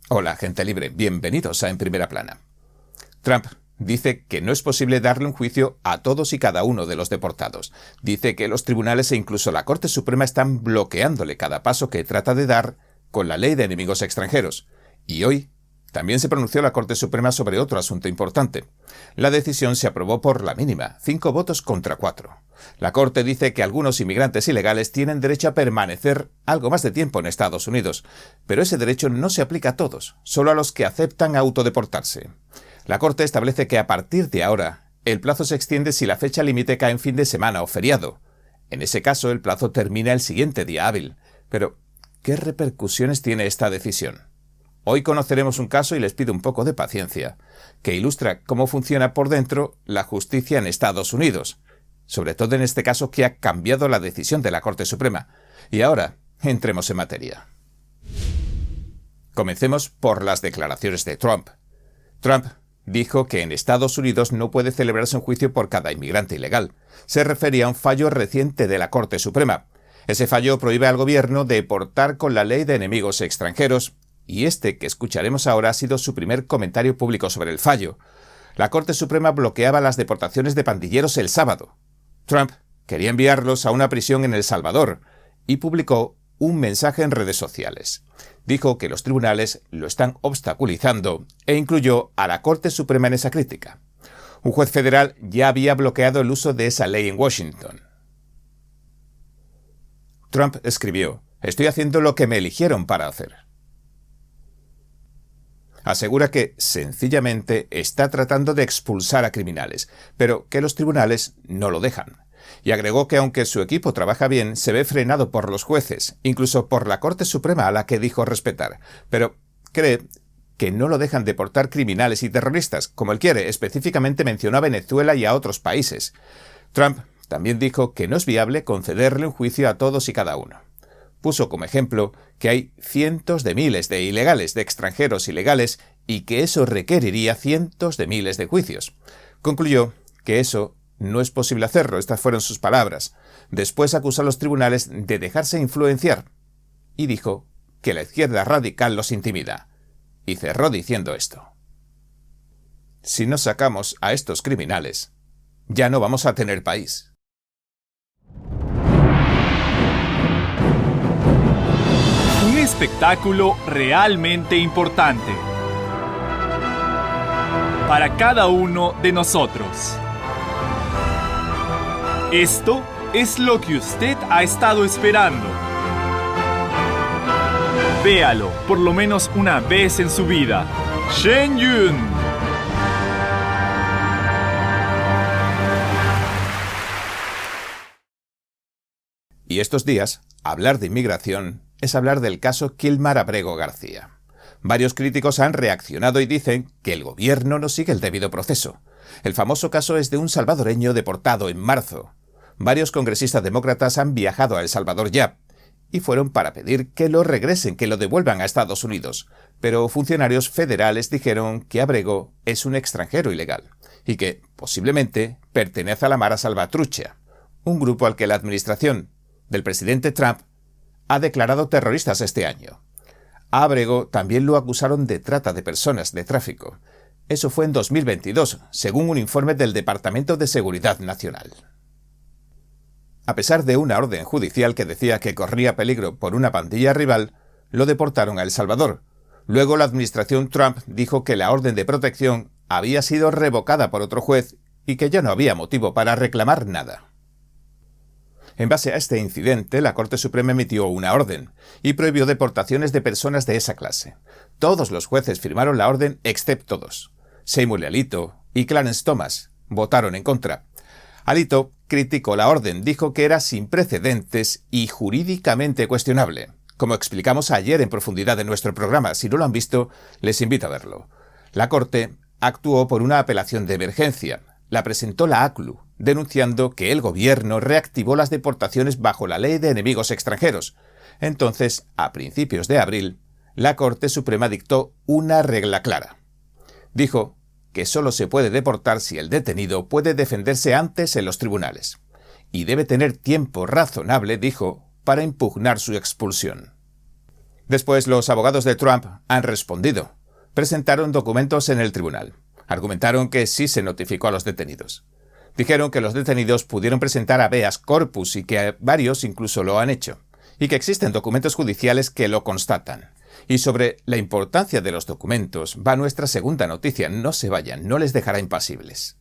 Hola, gente libre. Bienvenidos a En Primera Plana. Trump dice que no es posible darle un juicio a todos y cada uno de los deportados. Dice que los tribunales e incluso la Corte Suprema están bloqueándole cada paso que trata de dar con la ley de enemigos extranjeros. Y hoy también se pronunció la Corte Suprema sobre otro asunto importante. La decisión se aprobó por la mínima, 5 votos contra 4. La Corte dice que algunos inmigrantes ilegales tienen derecho a permanecer algo más de tiempo en Estados Unidos, pero ese derecho no se aplica a todos, solo a los que aceptan autodeportarse. La Corte establece que a partir de ahora, el plazo se extiende si la fecha límite cae en fin de semana o feriado. En ese caso, el plazo termina el siguiente día hábil. Pero, ¿qué repercusiones tiene esta decisión? Hoy conoceremos un caso, y les pido un poco de paciencia, que ilustra cómo funciona por dentro la justicia en Estados Unidos, sobre todo en este caso que ha cambiado la decisión de la Corte Suprema. Y ahora, entremos en materia. Comencemos por las declaraciones de Trump. Trump dijo que en Estados Unidos no puede celebrarse un juicio por cada inmigrante ilegal. Se refería a un fallo reciente de la Corte Suprema. Ese fallo prohíbe al gobierno deportar con la ley de enemigos extranjeros, y este que escucharemos ahora ha sido su primer comentario público sobre el fallo. La Corte Suprema bloqueaba las deportaciones de pandilleros el sábado. Trump quería enviarlos a una prisión en El Salvador y publicó un mensaje en redes sociales. Dijo que los tribunales lo están obstaculizando e incluyó a la Corte Suprema en esa crítica. Un juez federal ya había bloqueado el uso de esa ley en Washington. Trump escribió: «Estoy haciendo lo que me eligieron para hacer». Asegura que, sencillamente, está tratando de expulsar a criminales, pero que los tribunales no lo dejan. Y agregó que aunque su equipo trabaja bien, se ve frenado por los jueces, incluso por la Corte Suprema a la que dijo respetar, pero cree que no lo dejan deportar criminales y terroristas, como él quiere. Específicamente mencionó a Venezuela y a otros países. Trump también dijo que no es viable concederle un juicio a todos y cada uno. Puso como ejemplo que hay cientos de miles de ilegales, de extranjeros ilegales, y que eso requeriría cientos de miles de juicios. Concluyó que eso no es posible hacerlo, estas fueron sus palabras. Después acusó a los tribunales de dejarse influenciar y dijo que la izquierda radical los intimida. Y cerró diciendo esto: «Si no sacamos a estos criminales, ya no vamos a tener país». Un espectáculo realmente importante para cada uno de nosotros. Esto es lo que usted ha estado esperando. Véalo por lo menos una vez en su vida. Shen Yun. Y estos días, hablar de inmigración es hablar del caso Kilmar Abrego García. Varios críticos han reaccionado y dicen que el gobierno no sigue el debido proceso. El famoso caso es de un salvadoreño deportado en marzo. Varios congresistas demócratas han viajado a El Salvador ya, y fueron para pedir que lo regresen, que lo devuelvan a Estados Unidos. Pero funcionarios federales dijeron que Abrego es un extranjero ilegal, y que, posiblemente, pertenece a la Mara Salvatrucha, un grupo al que la administración del presidente Trump ha declarado terroristas este año. A Abrego también lo acusaron de trata de personas, de tráfico. Eso fue en 2022, según un informe del Departamento de Seguridad Nacional. A pesar de una orden judicial que decía que corría peligro por una pandilla rival, lo deportaron a El Salvador. Luego la administración Trump dijo que la orden de protección había sido revocada por otro juez y que ya no había motivo para reclamar nada. En base a este incidente, la Corte Suprema emitió una orden y prohibió deportaciones de personas de esa clase. Todos los jueces firmaron la orden excepto dos. Samuel Alito y Clarence Thomas votaron en contra. Alito criticó la orden, dijo que era sin precedentes y jurídicamente cuestionable. Como explicamos ayer en profundidad en nuestro programa, si no lo han visto, les invito a verlo. La Corte actuó por una apelación de emergencia. La presentó la ACLU, denunciando que el gobierno reactivó las deportaciones bajo la ley de enemigos extranjeros. Entonces, a principios de abril, la Corte Suprema dictó una regla clara. Dijo que solo se puede deportar si el detenido puede defenderse antes en los tribunales. Y debe tener tiempo razonable, dijo, para impugnar su expulsión. Después, los abogados de Trump han respondido. Presentaron documentos en el tribunal. Argumentaron que sí se notificó a los detenidos. Dijeron que los detenidos pudieron presentar habeas corpus y que varios incluso lo han hecho, y que existen documentos judiciales que lo constatan. Y sobre la importancia de los documentos va nuestra segunda noticia. No se vayan, no les dejará impasibles.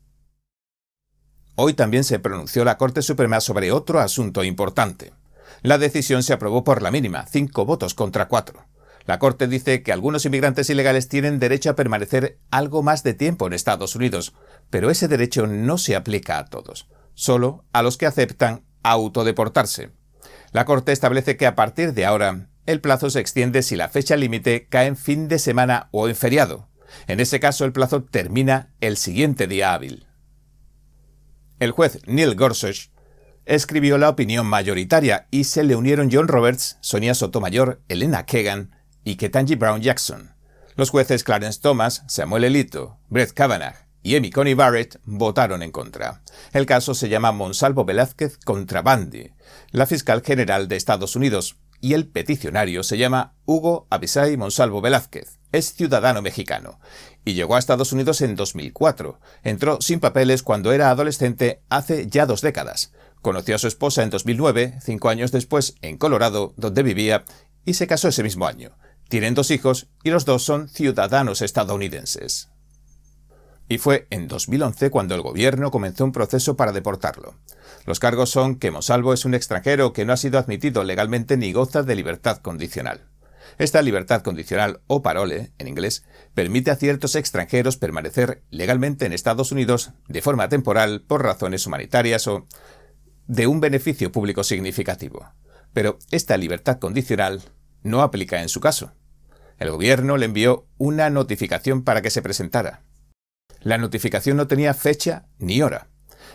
Hoy también se pronunció la Corte Suprema sobre otro asunto importante. La decisión se aprobó por la mínima, 5 votos contra 4. La Corte dice que algunos inmigrantes ilegales tienen derecho a permanecer algo más de tiempo en Estados Unidos, pero ese derecho no se aplica a todos, solo a los que aceptan autodeportarse. La Corte establece que a partir de ahora, el plazo se extiende si la fecha límite cae en fin de semana o en feriado. En ese caso, el plazo termina el siguiente día hábil. El juez Neil Gorsuch escribió la opinión mayoritaria y se le unieron John Roberts, Sonia Sotomayor, Elena Kagan y Ketanji Brown Jackson. Los jueces Clarence Thomas, Samuel Alito, Brett Kavanaugh y Amy Coney Barrett votaron en contra. El caso se llama Monsalvo Velázquez contra Bundy, la fiscal general de Estados Unidos, y el peticionario se llama Hugo Abisai Monsalvo Velázquez. Es ciudadano mexicano y llegó a Estados Unidos en 2004. Entró sin papeles cuando era adolescente hace ya 2 décadas. Conoció a su esposa en 2009, 5 años después, en Colorado, donde vivía, y se casó ese mismo año. Tienen 2 hijos y los 2 son ciudadanos estadounidenses. Y fue en 2011 cuando el gobierno comenzó un proceso para deportarlo. Los cargos son que Monsalvo es un extranjero que no ha sido admitido legalmente ni goza de libertad condicional. Esta libertad condicional, o parole, en inglés, permite a ciertos extranjeros permanecer legalmente en Estados Unidos de forma temporal por razones humanitarias o de un beneficio público significativo. Pero esta libertad condicional no aplica en su caso. El gobierno le envió una notificación para que se presentara. La notificación no tenía fecha ni hora.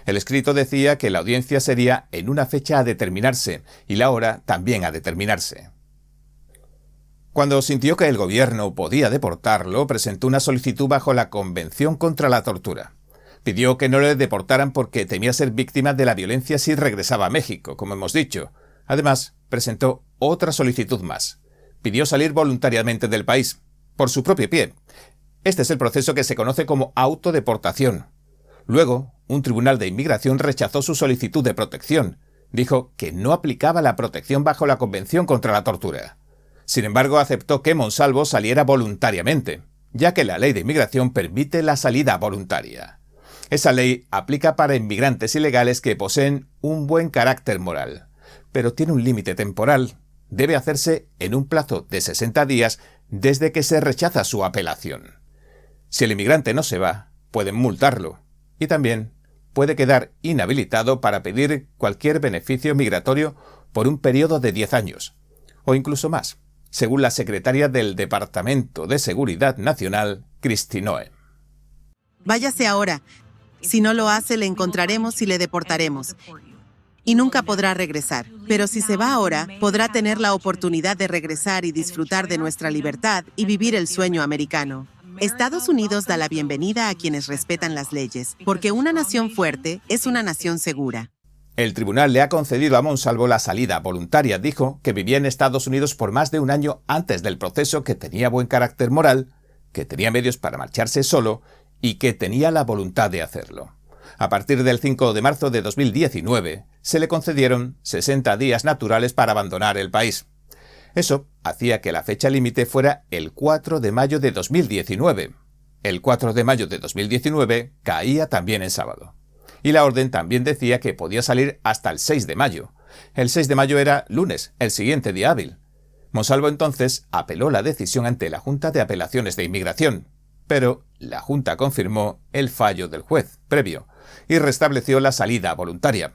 El escrito decía que la audiencia sería en una fecha a determinarse y la hora también a determinarse. Cuando sintió que el gobierno podía deportarlo, presentó una solicitud bajo la Convención contra la Tortura. Pidió que no le deportaran porque temía ser víctima de la violencia si regresaba a México, como hemos dicho. Además, presentó otra solicitud más. Pidió salir voluntariamente del país, por su propio pie. Este es el proceso que se conoce como autodeportación. Luego, un tribunal de inmigración rechazó su solicitud de protección. Dijo que no aplicaba la protección bajo la Convención contra la Tortura. Sin embargo, aceptó que Monsalvo saliera voluntariamente, ya que la ley de inmigración permite la salida voluntaria. Esa ley aplica para inmigrantes ilegales que poseen un buen carácter moral, pero tiene un límite temporal. Debe hacerse en un plazo de 60 días desde que se rechaza su apelación. Si el inmigrante no se va, pueden multarlo y también puede quedar inhabilitado para pedir cualquier beneficio migratorio por un periodo de 10 años, o incluso más, según la secretaria del Departamento de Seguridad Nacional, Kristi Noem. Váyase ahora. Si no lo hace, le encontraremos y le deportaremos. Y nunca podrá regresar. Pero si se va ahora, podrá tener la oportunidad de regresar y disfrutar de nuestra libertad y vivir el sueño americano. Estados Unidos da la bienvenida a quienes respetan las leyes, porque una nación fuerte es una nación segura. El tribunal le ha concedido a Monsalvo la salida voluntaria. Dijo que vivía en Estados Unidos por más de un año antes del proceso, que tenía buen carácter moral, que tenía medios para marcharse solo y que tenía la voluntad de hacerlo. A partir del 5 de marzo de 2019, se le concedieron 60 días naturales para abandonar el país. Eso hacía que la fecha límite fuera el 4 de mayo de 2019. El 4 de mayo de 2019 caía también en sábado. Y la orden también decía que podía salir hasta el 6 de mayo. El 6 de mayo era lunes, el siguiente día hábil. Monsalvo entonces apeló la decisión ante la Junta de Apelaciones de Inmigración, pero la Junta confirmó el fallo del juez previo y restableció la salida voluntaria.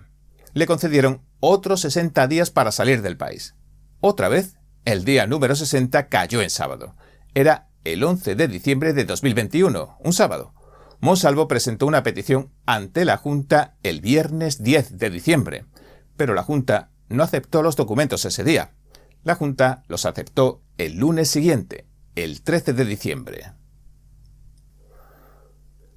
Le concedieron otros 60 días para salir del país. Otra vez, el día número 60 cayó en sábado. Era el 11 de diciembre de 2021, un sábado. Monsalvo presentó una petición ante la Junta el viernes 10 de diciembre, pero la Junta no aceptó los documentos ese día. La Junta los aceptó el lunes siguiente, el 13 de diciembre.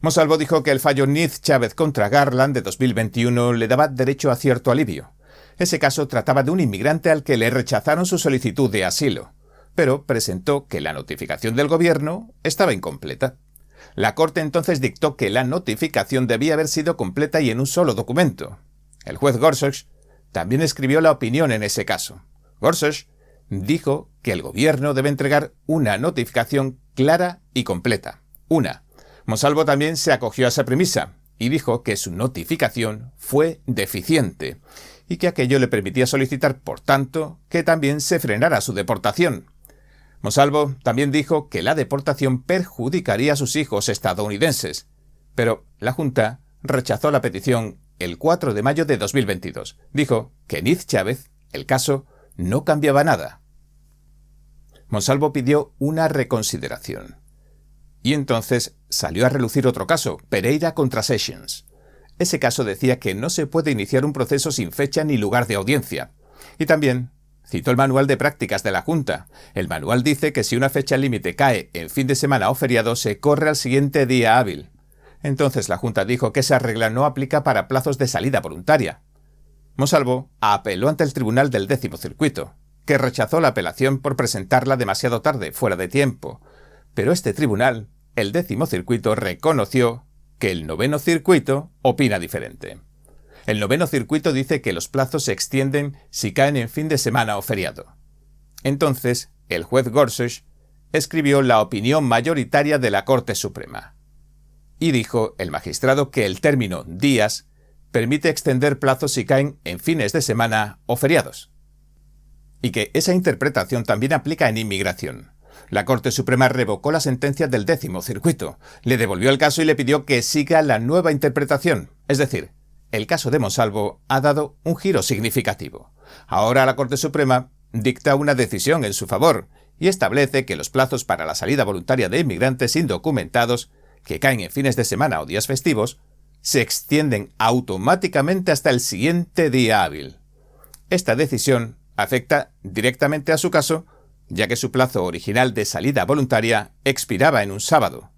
Monsalvo dijo que el fallo Niz Chávez contra Garland de 2021 le daba derecho a cierto alivio. Ese caso trataba de un inmigrante al que le rechazaron su solicitud de asilo, pero presentó que la notificación del gobierno estaba incompleta. La Corte entonces dictó que la notificación debía haber sido completa y en un solo documento. El juez Gorsuch también escribió la opinión en ese caso. Gorsuch dijo que el gobierno debe entregar una notificación clara y completa. Monsalvo también se acogió a esa premisa y dijo que su notificación fue deficiente y que aquello le permitía solicitar, por tanto, que también se frenara su deportación. Monsalvo también dijo que la deportación perjudicaría a sus hijos estadounidenses, pero la Junta rechazó la petición el 4 de mayo de 2022. Dijo que en East Chávez el caso no cambiaba nada. Monsalvo pidió una reconsideración. Y entonces salió a relucir otro caso, Pereira contra Sessions. Ese caso decía que no se puede iniciar un proceso sin fecha ni lugar de audiencia. Y también citó el manual de prácticas de la Junta. El manual dice que si una fecha límite cae en fin de semana o feriado, se corre al siguiente día hábil. Entonces la Junta dijo que esa regla no aplica para plazos de salida voluntaria. Monsalvo apeló ante el Tribunal del 10º Circuito, que rechazó la apelación por presentarla demasiado tarde, fuera de tiempo. Pero este tribunal, el 10º Circuito, reconoció que el 9º Circuito opina diferente. El 9º Circuito dice que los plazos se extienden si caen en fin de semana o feriado. Entonces, el juez Gorsuch escribió la opinión mayoritaria de la Corte Suprema. Y dijo el magistrado que el término días permite extender plazos si caen en fines de semana o feriados. Y que esa interpretación también aplica en inmigración. La Corte Suprema revocó la sentencia del 10º Circuito, le devolvió el caso y le pidió que siga la nueva interpretación, es decir, el caso de Monsalvo ha dado un giro significativo. Ahora la Corte Suprema dicta una decisión en su favor y establece que los plazos para la salida voluntaria de inmigrantes indocumentados que caen en fines de semana o días festivos se extienden automáticamente hasta el siguiente día hábil. Esta decisión afecta directamente a su caso, ya que su plazo original de salida voluntaria expiraba en un sábado.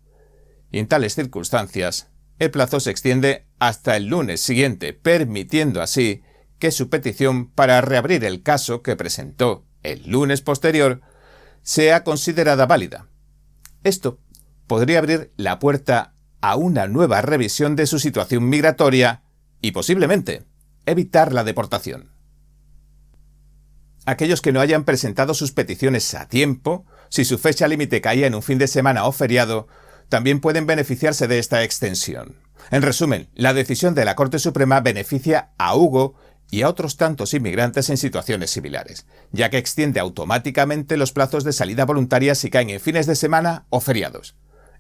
Y en tales circunstancias, el plazo se extiende hasta el lunes siguiente, permitiendo así que su petición para reabrir el caso que presentó el lunes posterior sea considerada válida. Esto podría abrir la puerta a una nueva revisión de su situación migratoria y posiblemente evitar la deportación. Aquellos que no hayan presentado sus peticiones a tiempo, si su fecha límite caía en un fin de semana o feriado, también pueden beneficiarse de esta extensión. En resumen, la decisión de la Corte Suprema beneficia a Hugo y a otros tantos inmigrantes en situaciones similares, ya que extiende automáticamente los plazos de salida voluntaria si caen en fines de semana o feriados.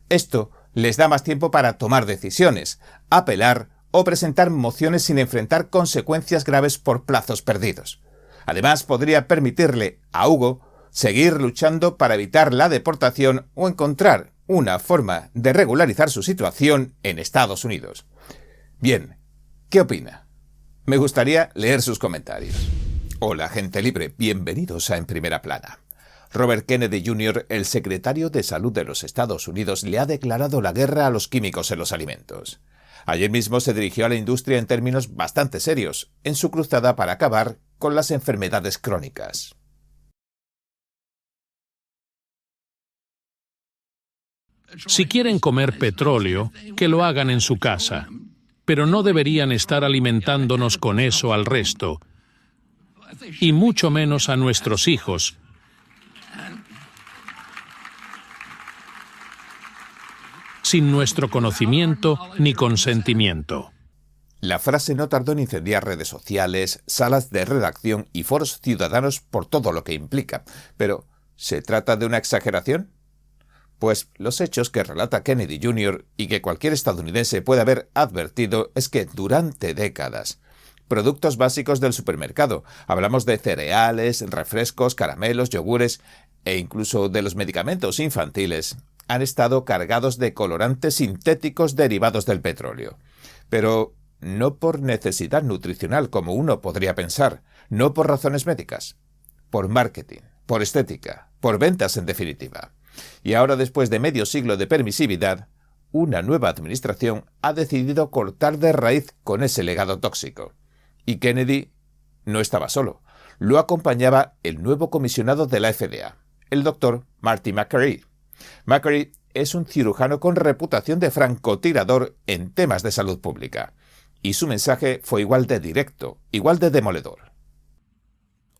Esto les da más tiempo para tomar decisiones, apelar o presentar mociones sin enfrentar consecuencias graves por plazos perdidos. Además, podría permitirle a Hugo seguir luchando para evitar la deportación o encontrar una forma de regularizar su situación en Estados Unidos. Bien, ¿qué opina? Me gustaría leer sus comentarios. Hola, gente libre, bienvenidos a En Primera Plana. Robert Kennedy Jr., el secretario de Salud de los Estados Unidos, le ha declarado la guerra a los químicos en los alimentos. Ayer mismo se dirigió a la industria en términos bastante serios, en su cruzada para acabar con las enfermedades crónicas. Si quieren comer petróleo, que lo hagan en su casa, pero no deberían estar alimentándonos con eso al resto, y mucho menos a nuestros hijos. Sin nuestro conocimiento ni consentimiento. La frase no tardó en incendiar redes sociales, salas de redacción y foros ciudadanos por todo lo que implica. Pero, ¿se trata de una exageración? Pues los hechos que relata Kennedy Jr. y que cualquier estadounidense puede haber advertido es que durante décadas, productos básicos del supermercado, hablamos de cereales, refrescos, caramelos, yogures e incluso de los medicamentos infantiles, han estado cargados de colorantes sintéticos derivados del petróleo. Pero no por necesidad nutricional como uno podría pensar, no por razones médicas, por marketing, por estética, por ventas en definitiva. Y ahora, después de medio siglo de permisividad, una nueva administración ha decidido cortar de raíz con ese legado tóxico. Y Kennedy no estaba solo. Lo acompañaba el nuevo comisionado de la FDA, el doctor Marty Makary. Makary es un cirujano con reputación de francotirador en temas de salud pública. Y su mensaje fue igual de directo, igual de demoledor.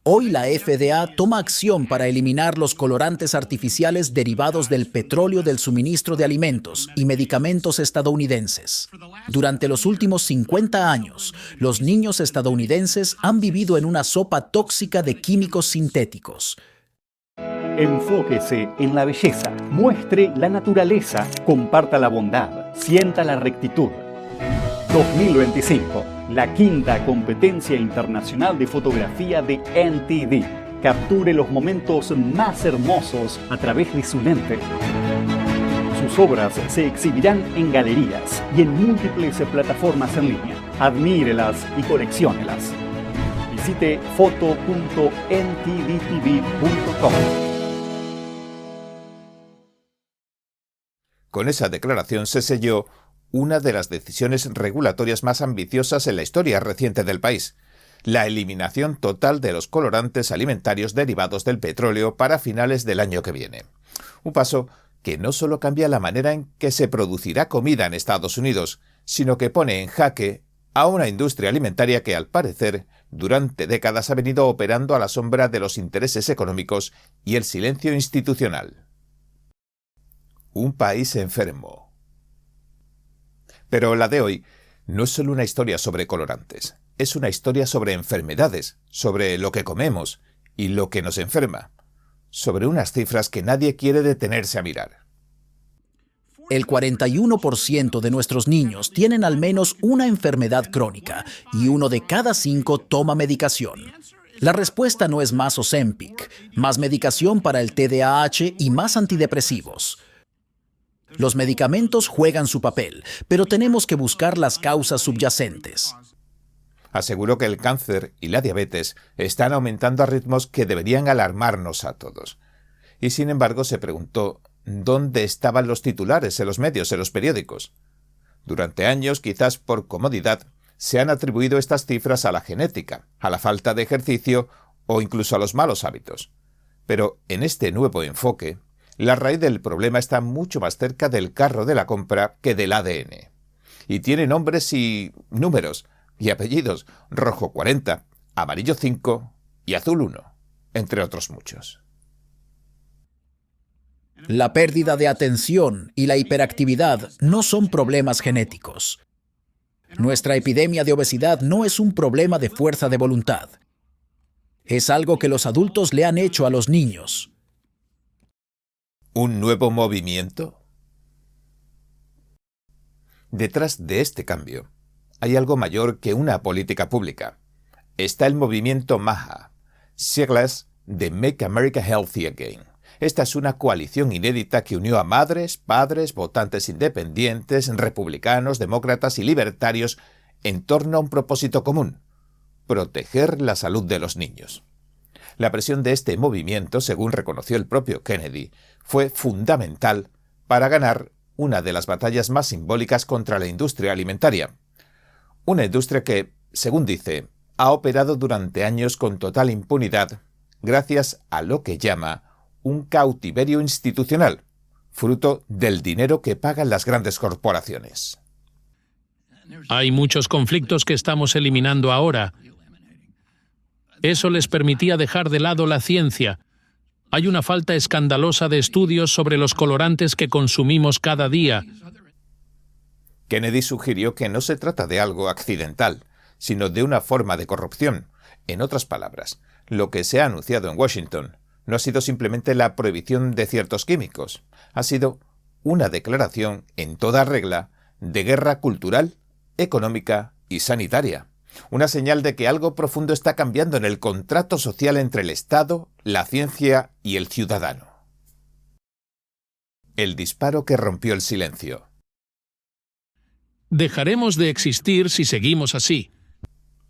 Hoy la FDA toma acción para eliminar los colorantes artificiales derivados del petróleo del suministro de alimentos y medicamentos estadounidenses. Durante los últimos 50 años, los niños estadounidenses han vivido en una sopa tóxica de químicos sintéticos. Enfóquese en la belleza, muestre la naturaleza, comparta la bondad, sienta la rectitud. 2025, la quinta competencia internacional de fotografía de NTD. Capture los momentos más hermosos a través de su lente. Sus obras se exhibirán en galerías y en múltiples plataformas en línea. Admírelas y colecciónelas. Visite foto.ntdtv.com. Con esa declaración se selló una de las decisiones regulatorias más ambiciosas en la historia reciente del país: la eliminación total de los colorantes alimentarios derivados del petróleo para finales del año que viene. Un paso que no solo cambia la manera en que se producirá comida en Estados Unidos, sino que pone en jaque a una industria alimentaria que, al parecer, durante décadas ha venido operando a la sombra de los intereses económicos y el silencio institucional. Un país enfermo. Pero la de hoy no es solo una historia sobre colorantes, es una historia sobre enfermedades, sobre lo que comemos y lo que nos enferma, sobre unas cifras que nadie quiere detenerse a mirar. El 41% de nuestros niños tienen al menos una enfermedad crónica y 1 de cada 5 toma medicación. La respuesta no es más Ozempic, más medicación para el TDAH y más antidepresivos. Los medicamentos juegan su papel, pero tenemos que buscar las causas subyacentes. Aseguró que el cáncer y la diabetes están aumentando a ritmos que deberían alarmarnos a todos. Y sin embargo se preguntó dónde estaban los titulares en los medios, en los periódicos. Durante años, quizás por comodidad, se han atribuido estas cifras a la genética, a la falta de ejercicio o incluso a los malos hábitos. Pero en este nuevo enfoque, la raíz del problema está mucho más cerca del carro de la compra que del ADN. Y tiene nombres y números y apellidos: rojo 40, amarillo 5 y azul 1, entre otros muchos. La pérdida de atención y la hiperactividad no son problemas genéticos. Nuestra epidemia de obesidad no es un problema de fuerza de voluntad. Es algo que los adultos le han hecho a los niños. ¿Un nuevo movimiento? Detrás de este cambio hay algo mayor que una política pública. Está el movimiento MAHA, siglas de Make America Healthy Again. Esta es una coalición inédita que unió a madres, padres, votantes independientes, republicanos, demócratas y libertarios en torno a un propósito común: proteger la salud de los niños. La presión de este movimiento, según reconoció el propio Kennedy, fue fundamental para ganar una de las batallas más simbólicas contra la industria alimentaria. Una industria que, según dice, ha operado durante años con total impunidad gracias a lo que llama un cautiverio institucional, fruto del dinero que pagan las grandes corporaciones. Hay muchos conflictos que estamos eliminando ahora. Eso les permitía dejar de lado la ciencia. Hay una falta escandalosa de estudios sobre los colorantes que consumimos cada día. Kennedy sugirió que no se trata de algo accidental, sino de una forma de corrupción. En otras palabras, lo que se ha anunciado en Washington no ha sido simplemente la prohibición de ciertos químicos, ha sido una declaración en toda regla de guerra cultural, económica y sanitaria. Una señal de que algo profundo está cambiando en el contrato social entre el Estado, la ciencia y el ciudadano. El disparo que rompió el silencio. Dejaremos de existir si seguimos así.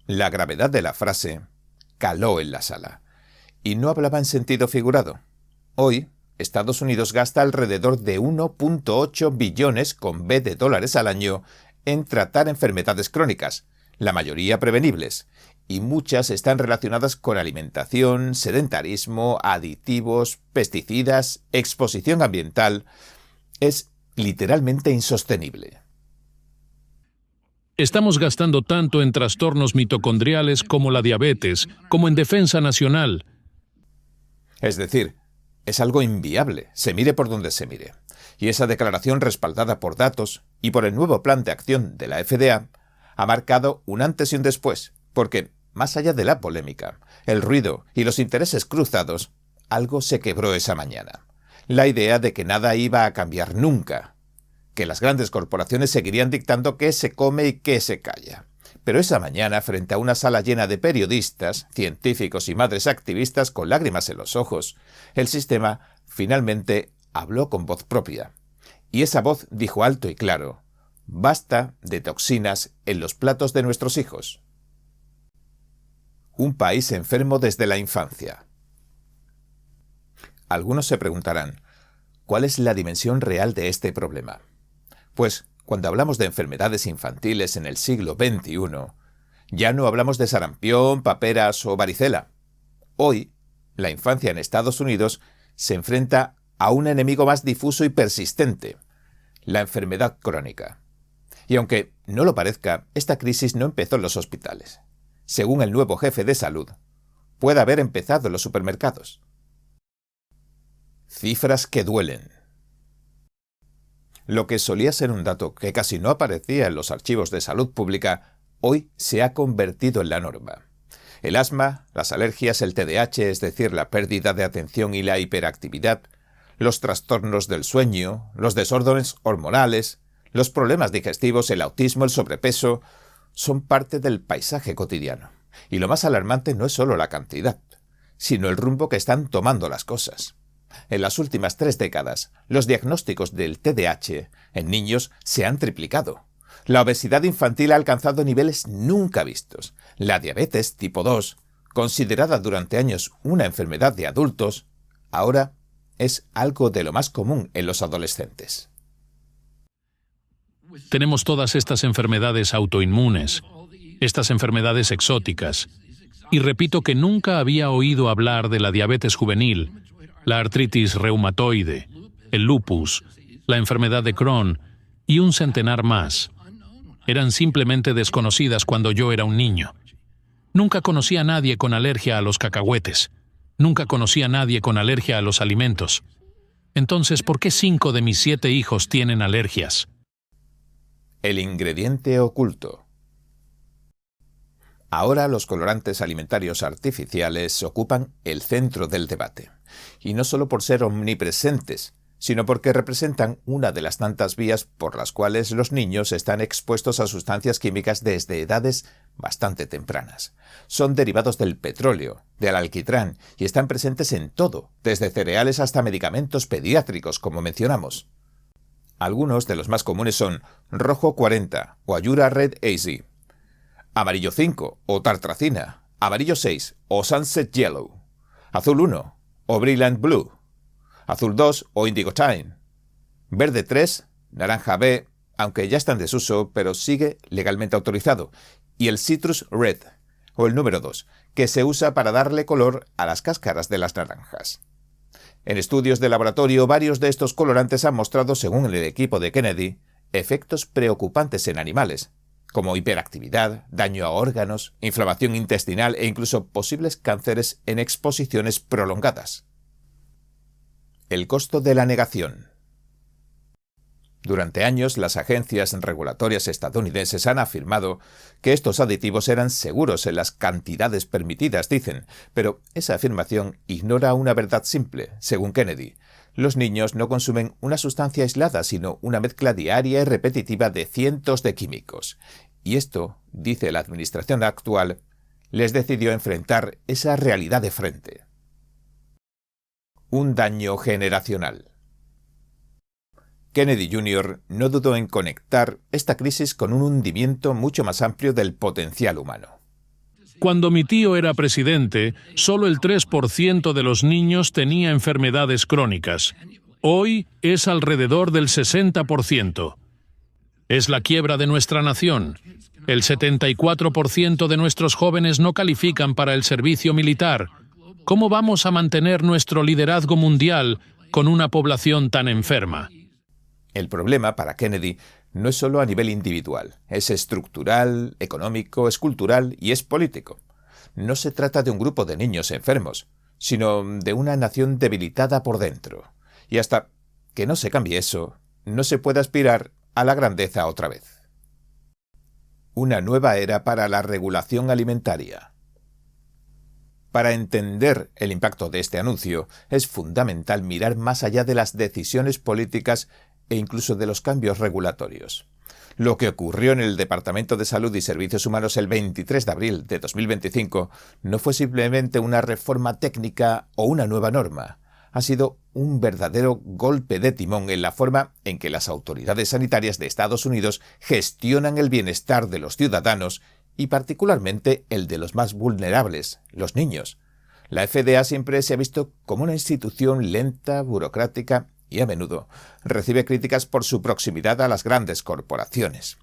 La gravedad de la frase caló en la sala. Y no hablaba en sentido figurado. Hoy, Estados Unidos gasta alrededor de 1.8 billones con B de dólares al año en tratar enfermedades crónicas, la mayoría prevenibles, y muchas están relacionadas con alimentación, sedentarismo, aditivos, pesticidas, exposición ambiental. Es literalmente insostenible. Estamos gastando tanto en trastornos mitocondriales como la diabetes, como en defensa nacional. Es decir, es algo inviable, se mire por donde se mire. Y esa declaración, respaldada por datos y por el nuevo plan de acción de la FDA, ha marcado un antes y un después, porque, más allá de la polémica, el ruido y los intereses cruzados, algo se quebró esa mañana. La idea de que nada iba a cambiar nunca, que las grandes corporaciones seguirían dictando qué se come y qué se calla. Pero esa mañana, frente a una sala llena de periodistas, científicos y madres activistas con lágrimas en los ojos, el sistema finalmente habló con voz propia. Y esa voz dijo alto y claro: basta de toxinas en los platos de nuestros hijos. Un país enfermo desde la infancia. Algunos se preguntarán, ¿cuál es la dimensión real de este problema? Pues, cuando hablamos de enfermedades infantiles en el siglo XXI, ya no hablamos de sarampión, paperas o varicela. Hoy, la infancia en Estados Unidos se enfrenta a un enemigo más difuso y persistente: la enfermedad crónica. Y aunque no lo parezca, esta crisis no empezó en los hospitales. Según el nuevo jefe de salud, puede haber empezado en los supermercados. Cifras que duelen. Lo que solía ser un dato que casi no aparecía en los archivos de salud pública, hoy se ha convertido en la norma. El asma, las alergias, el TDAH, es decir, la pérdida de atención y la hiperactividad, los trastornos del sueño, los desórdenes hormonales, los problemas digestivos, el autismo, el sobrepeso, son parte del paisaje cotidiano. Y lo más alarmante no es solo la cantidad, sino el rumbo que están tomando las cosas. En las últimas 3 décadas, los diagnósticos del TDAH en niños se han triplicado. La obesidad infantil ha alcanzado niveles nunca vistos. La diabetes tipo 2, considerada durante años una enfermedad de adultos, ahora es algo de lo más común en los adolescentes. Tenemos todas estas enfermedades autoinmunes, estas enfermedades exóticas. Y repito que nunca había oído hablar de la diabetes juvenil, la artritis reumatoide, el lupus, la enfermedad de Crohn y un centenar más. Eran simplemente desconocidas cuando yo era un niño. Nunca conocí a nadie con alergia a los cacahuetes. Nunca conocí a nadie con alergia a los alimentos. Entonces, ¿por qué 5 de mis 7 hijos tienen alergias? El ingrediente oculto. Ahora los colorantes alimentarios artificiales ocupan el centro del debate. Y no solo por ser omnipresentes, sino porque representan una de las tantas vías por las cuales los niños están expuestos a sustancias químicas desde edades bastante tempranas. Son derivados del petróleo, del alquitrán, y están presentes en todo, desde cereales hasta medicamentos pediátricos, como mencionamos. Algunos de los más comunes son Rojo 40 o Ayura Red AZ, Amarillo 5 o Tartrazina, Amarillo 6 o Sunset Yellow, Azul 1 o Brilliant Blue, Azul 2 o Indigo Time, Verde 3, Naranja B, aunque ya está en desuso, pero sigue legalmente autorizado, y el Citrus Red, o el número 2, que se usa para darle color a las cáscaras de las naranjas. En estudios de laboratorio, varios de estos colorantes han mostrado, según el equipo de Kennedy, efectos preocupantes en animales, como hiperactividad, daño a órganos, inflamación intestinal e incluso posibles cánceres en exposiciones prolongadas. El costo de la negación. Durante años, las agencias regulatorias estadounidenses han afirmado que estos aditivos eran seguros en las cantidades permitidas, dicen, pero esa afirmación ignora una verdad simple, según Kennedy. Los niños no consumen una sustancia aislada, sino una mezcla diaria y repetitiva de cientos de químicos. Y esto, dice la administración actual, les decidió enfrentar esa realidad de frente. Un daño generacional. Kennedy Jr. no dudó en conectar esta crisis con un hundimiento mucho más amplio del potencial humano. Cuando mi tío era presidente, solo el 3% de los niños tenía enfermedades crónicas. Hoy es alrededor del 60%. Es la quiebra de nuestra nación. El 74% de nuestros jóvenes no califican para el servicio militar. ¿Cómo vamos a mantener nuestro liderazgo mundial con una población tan enferma? El problema para Kennedy no es solo a nivel individual, es estructural, económico, es cultural y es político. No se trata de un grupo de niños enfermos, sino de una nación debilitada por dentro. Y hasta que no se cambie eso, no se puede aspirar a la grandeza otra vez. Una nueva era para la regulación alimentaria. Para entender el impacto de este anuncio, es fundamental mirar más allá de las decisiones políticas e incluso de los cambios regulatorios. Lo que ocurrió en el Departamento de Salud y Servicios Humanos el 23 de abril de 2025 no fue simplemente una reforma técnica o una nueva norma. Ha sido un verdadero golpe de timón en la forma en que las autoridades sanitarias de Estados Unidos gestionan el bienestar de los ciudadanos y particularmente el de los más vulnerables, los niños. La FDA siempre se ha visto como una institución lenta, burocrática y a menudo recibe críticas por su proximidad a las grandes corporaciones.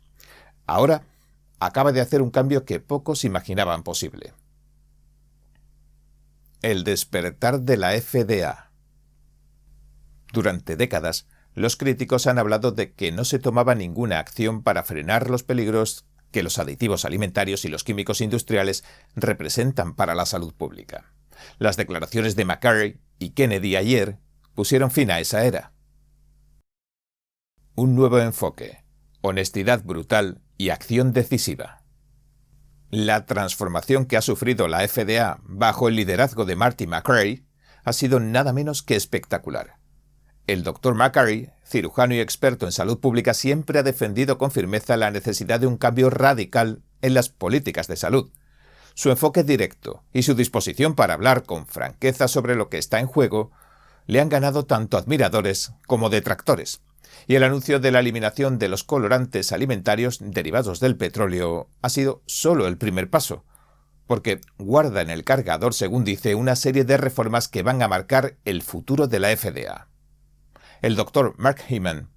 Ahora acaba de hacer un cambio que pocos imaginaban posible. El despertar de la FDA. Durante décadas, los críticos han hablado de que no se tomaba ninguna acción para frenar los peligros que los aditivos alimentarios y los químicos industriales representan para la salud pública. Las declaraciones de McCarthy y Kennedy ayer pusieron fin a esa era. Un nuevo enfoque, honestidad brutal y acción decisiva. La transformación que ha sufrido la FDA bajo el liderazgo de Marty McCarthy ha sido nada menos que espectacular. El Dr. McCarthy, cirujano y experto en salud pública, siempre ha defendido con firmeza la necesidad de un cambio radical en las políticas de salud. Su enfoque directo y su disposición para hablar con franqueza sobre lo que está en juego le han ganado tanto admiradores como detractores. Y el anuncio de la eliminación de los colorantes alimentarios derivados del petróleo ha sido solo el primer paso, porque guarda en el cargador, según dice, una serie de reformas que van a marcar el futuro de la FDA. El Dr. Mark Hyman,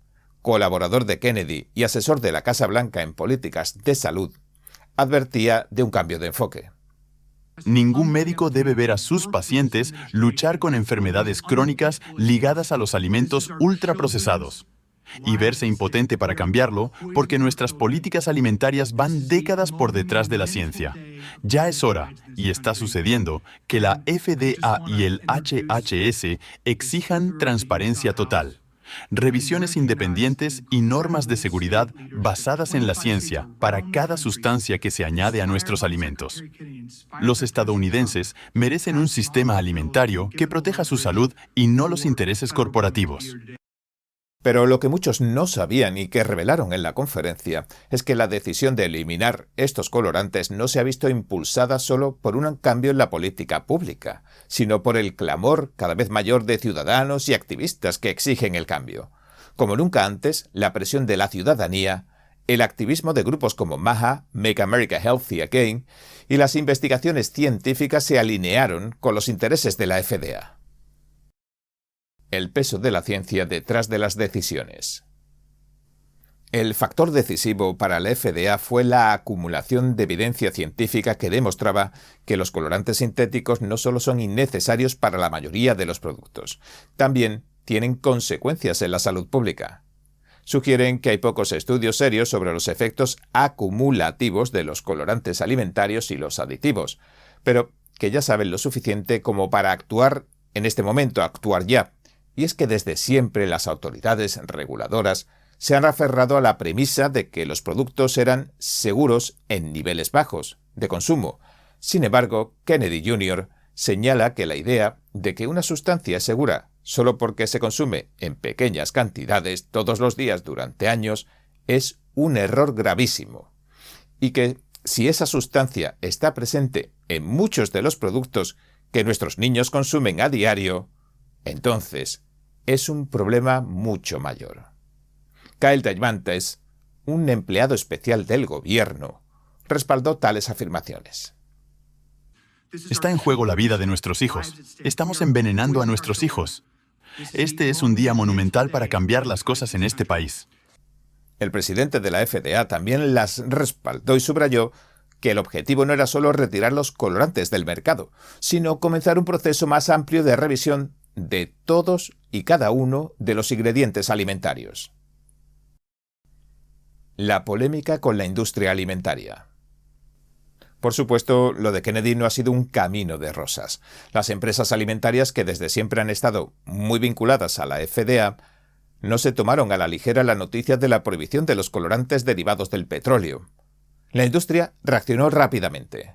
colaborador de Kennedy y asesor de la Casa Blanca en políticas de salud, advertía de un cambio de enfoque. Ningún médico debe ver a sus pacientes luchar con enfermedades crónicas ligadas a los alimentos ultraprocesados y verse impotente para cambiarlo porque nuestras políticas alimentarias van décadas por detrás de la ciencia. Ya es hora, y está sucediendo, que la FDA y el HHS exijan transparencia total, revisiones independientes y normas de seguridad basadas en la ciencia para cada sustancia que se añade a nuestros alimentos. Los estadounidenses merecen un sistema alimentario que proteja su salud y no los intereses corporativos. Pero lo que muchos no sabían y que revelaron en la conferencia es que la decisión de eliminar estos colorantes no se ha visto impulsada solo por un cambio en la política pública, sino por el clamor cada vez mayor de ciudadanos y activistas que exigen el cambio. Como nunca antes, la presión de la ciudadanía, el activismo de grupos como MAHA, Make America Healthy Again, y las investigaciones científicas se alinearon con los intereses de la FDA. El peso de la ciencia detrás de las decisiones. El factor decisivo para la FDA fue la acumulación de evidencia científica que demostraba que los colorantes sintéticos no solo son innecesarios para la mayoría de los productos, también tienen consecuencias en la salud pública. Sugieren que hay pocos estudios serios sobre los efectos acumulativos de los colorantes alimentarios y los aditivos, pero que ya saben lo suficiente como para actuar en este momento, actuar ya. Y es que desde siempre las autoridades reguladoras se han aferrado a la premisa de que los productos eran seguros en niveles bajos de consumo. Sin embargo, Kennedy Jr. señala que la idea de que una sustancia es segura solo porque se consume en pequeñas cantidades todos los días durante años es un error gravísimo. Y que si esa sustancia está presente en muchos de los productos que nuestros niños consumen a diario, entonces es un problema mucho mayor. Kyle Diamantes, un empleado especial del gobierno, respaldó tales afirmaciones. Está en juego la vida de nuestros hijos. Estamos envenenando a nuestros hijos. Este es un día monumental para cambiar las cosas en este país. El presidente de la FDA también las respaldó y subrayó que el objetivo no era solo retirar los colorantes del mercado, sino comenzar un proceso más amplio de revisión de todos y cada uno de los ingredientes alimentarios. La polémica con la industria alimentaria. Por supuesto, lo de Kennedy no ha sido un camino de rosas. Las empresas alimentarias, que desde siempre han estado muy vinculadas a la FDA, no se tomaron a la ligera la noticia de la prohibición de los colorantes derivados del petróleo. La industria reaccionó rápidamente.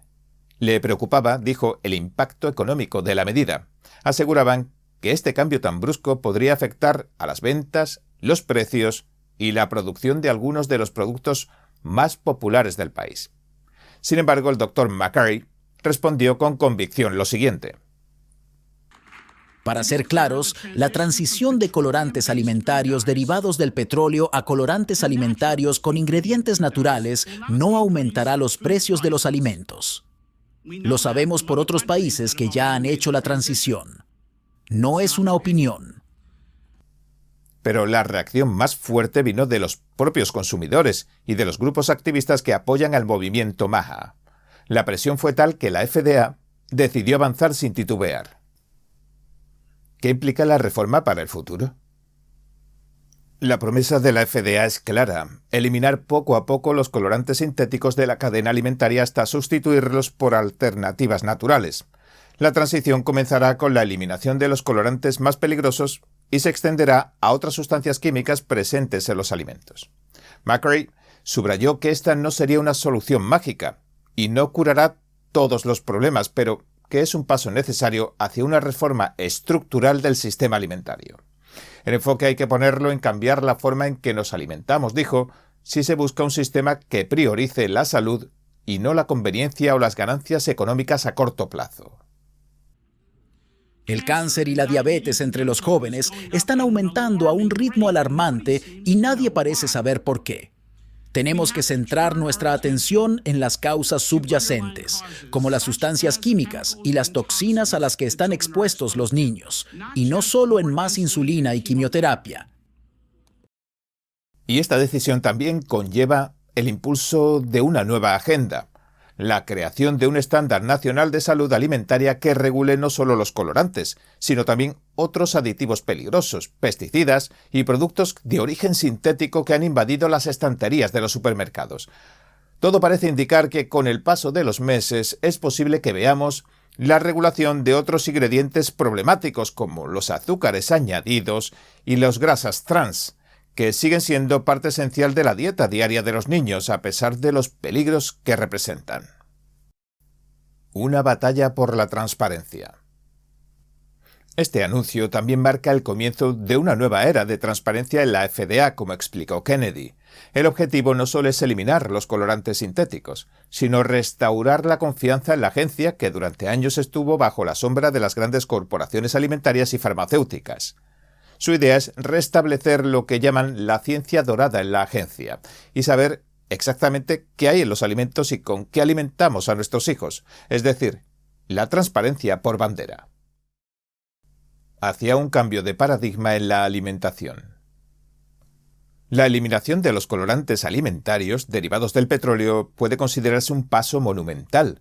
Le preocupaba, dijo, el impacto económico de la medida. Aseguraban que este cambio tan brusco podría afectar a las ventas, los precios y la producción de algunos de los productos más populares del país. Sin embargo, el Dr. McCurry respondió con convicción lo siguiente. Para ser claros, la transición de colorantes alimentarios derivados del petróleo a colorantes alimentarios con ingredientes naturales no aumentará los precios de los alimentos. Lo sabemos por otros países que ya han hecho la transición. No es una opinión. Pero la reacción más fuerte vino de los propios consumidores y de los grupos activistas que apoyan al movimiento MAHA. La presión fue tal que la FDA decidió avanzar sin titubear. ¿Qué implica la reforma para el futuro? La promesa de la FDA es clara: eliminar poco a poco los colorantes sintéticos de la cadena alimentaria hasta sustituirlos por alternativas naturales. La transición comenzará con la eliminación de los colorantes más peligrosos y se extenderá a otras sustancias químicas presentes en los alimentos. McCurry subrayó que esta no sería una solución mágica y no curará todos los problemas, pero que es un paso necesario hacia una reforma estructural del sistema alimentario. El enfoque hay que ponerlo en cambiar la forma en que nos alimentamos, dijo, si se busca un sistema que priorice la salud y no la conveniencia o las ganancias económicas a corto plazo. El cáncer y la diabetes entre los jóvenes están aumentando a un ritmo alarmante y nadie parece saber por qué. Tenemos que centrar nuestra atención en las causas subyacentes, como las sustancias químicas y las toxinas a las que están expuestos los niños, y no solo en más insulina y quimioterapia. Y esta decisión también conlleva el impulso de una nueva agenda: la creación de un estándar nacional de salud alimentaria que regule no solo los colorantes, sino también otros aditivos peligrosos, pesticidas y productos de origen sintético que han invadido las estanterías de los supermercados. Todo parece indicar que con el paso de los meses es posible que veamos la regulación de otros ingredientes problemáticos como los azúcares añadidos y las grasas trans, que siguen siendo parte esencial de la dieta diaria de los niños a pesar de los peligros que representan. Una batalla por la transparencia. Este anuncio también marca el comienzo de una nueva era de transparencia en la FDA, como explicó Kennedy. El objetivo no solo es eliminar los colorantes sintéticos, sino restaurar la confianza en la agencia que durante años estuvo bajo la sombra de las grandes corporaciones alimentarias y farmacéuticas. Su idea es restablecer lo que llaman la ciencia dorada en la agencia y saber exactamente qué hay en los alimentos y con qué alimentamos a nuestros hijos, es decir, la transparencia por bandera. Hacia un cambio de paradigma en la alimentación. La eliminación de los colorantes alimentarios derivados del petróleo puede considerarse un paso monumental,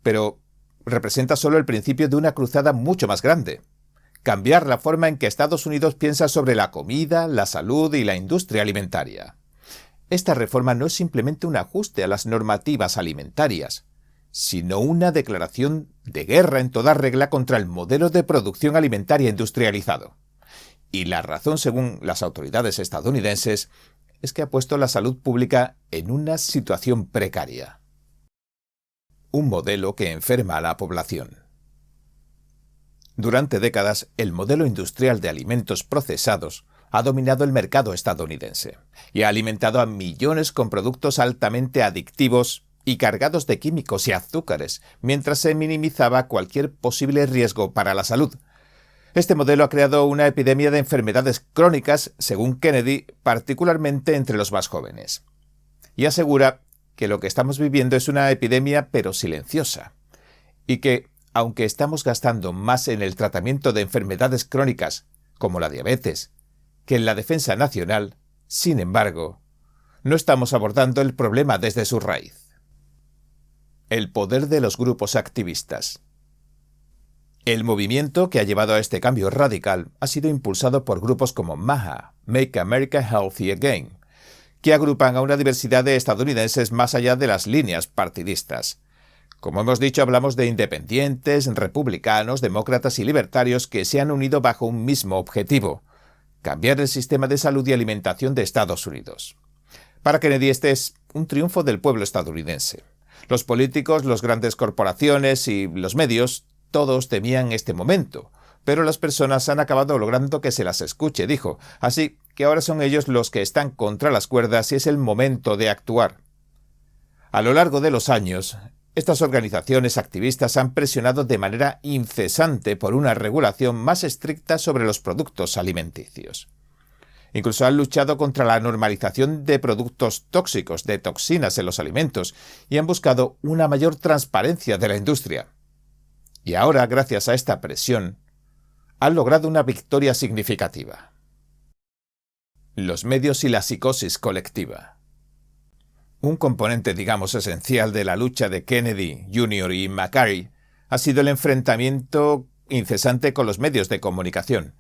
pero representa solo el principio de una cruzada mucho más grande: cambiar la forma en que Estados Unidos piensa sobre la comida, la salud y la industria alimentaria. Esta reforma no es simplemente un ajuste a las normativas alimentarias, sino una declaración de guerra en toda regla contra el modelo de producción alimentaria industrializado. Y la razón, según las autoridades estadounidenses, es que ha puesto la salud pública en una situación precaria. Un modelo que enferma a la población. Durante décadas, el modelo industrial de alimentos procesados ha dominado el mercado estadounidense y ha alimentado a millones con productos altamente adictivos y cargados de químicos y azúcares, mientras se minimizaba cualquier posible riesgo para la salud. Este modelo ha creado una epidemia de enfermedades crónicas, según Kennedy, particularmente entre los más jóvenes. Y asegura que lo que estamos viviendo es una epidemia pero silenciosa, y que, aunque estamos gastando más en el tratamiento de enfermedades crónicas, como la diabetes, que en la defensa nacional, sin embargo, no estamos abordando el problema desde su raíz. El poder de los grupos activistas. El movimiento que ha llevado a este cambio radical ha sido impulsado por grupos como MAHA, Make America Healthy Again, que agrupan a una diversidad de estadounidenses más allá de las líneas partidistas. Como hemos dicho, hablamos de independientes, republicanos, demócratas y libertarios que se han unido bajo un mismo objetivo: cambiar el sistema de salud y alimentación de Estados Unidos. Para Kennedy este es un triunfo del pueblo estadounidense. Los políticos, las grandes corporaciones y los medios, todos temían este momento, pero las personas han acabado logrando que se las escuche, dijo. Así que ahora son ellos los que están contra las cuerdas y es el momento de actuar. A lo largo de los años, estas organizaciones activistas han presionado de manera incesante por una regulación más estricta sobre los productos alimenticios. Incluso han luchado contra la normalización de productos tóxicos, de toxinas en los alimentos, y han buscado una mayor transparencia de la industria. Y ahora, gracias a esta presión, han logrado una victoria significativa. Los medios y la psicosis colectiva. Un componente, digamos, esencial de la lucha de Kennedy Jr. y McCarthy ha sido el enfrentamiento incesante con los medios de comunicación.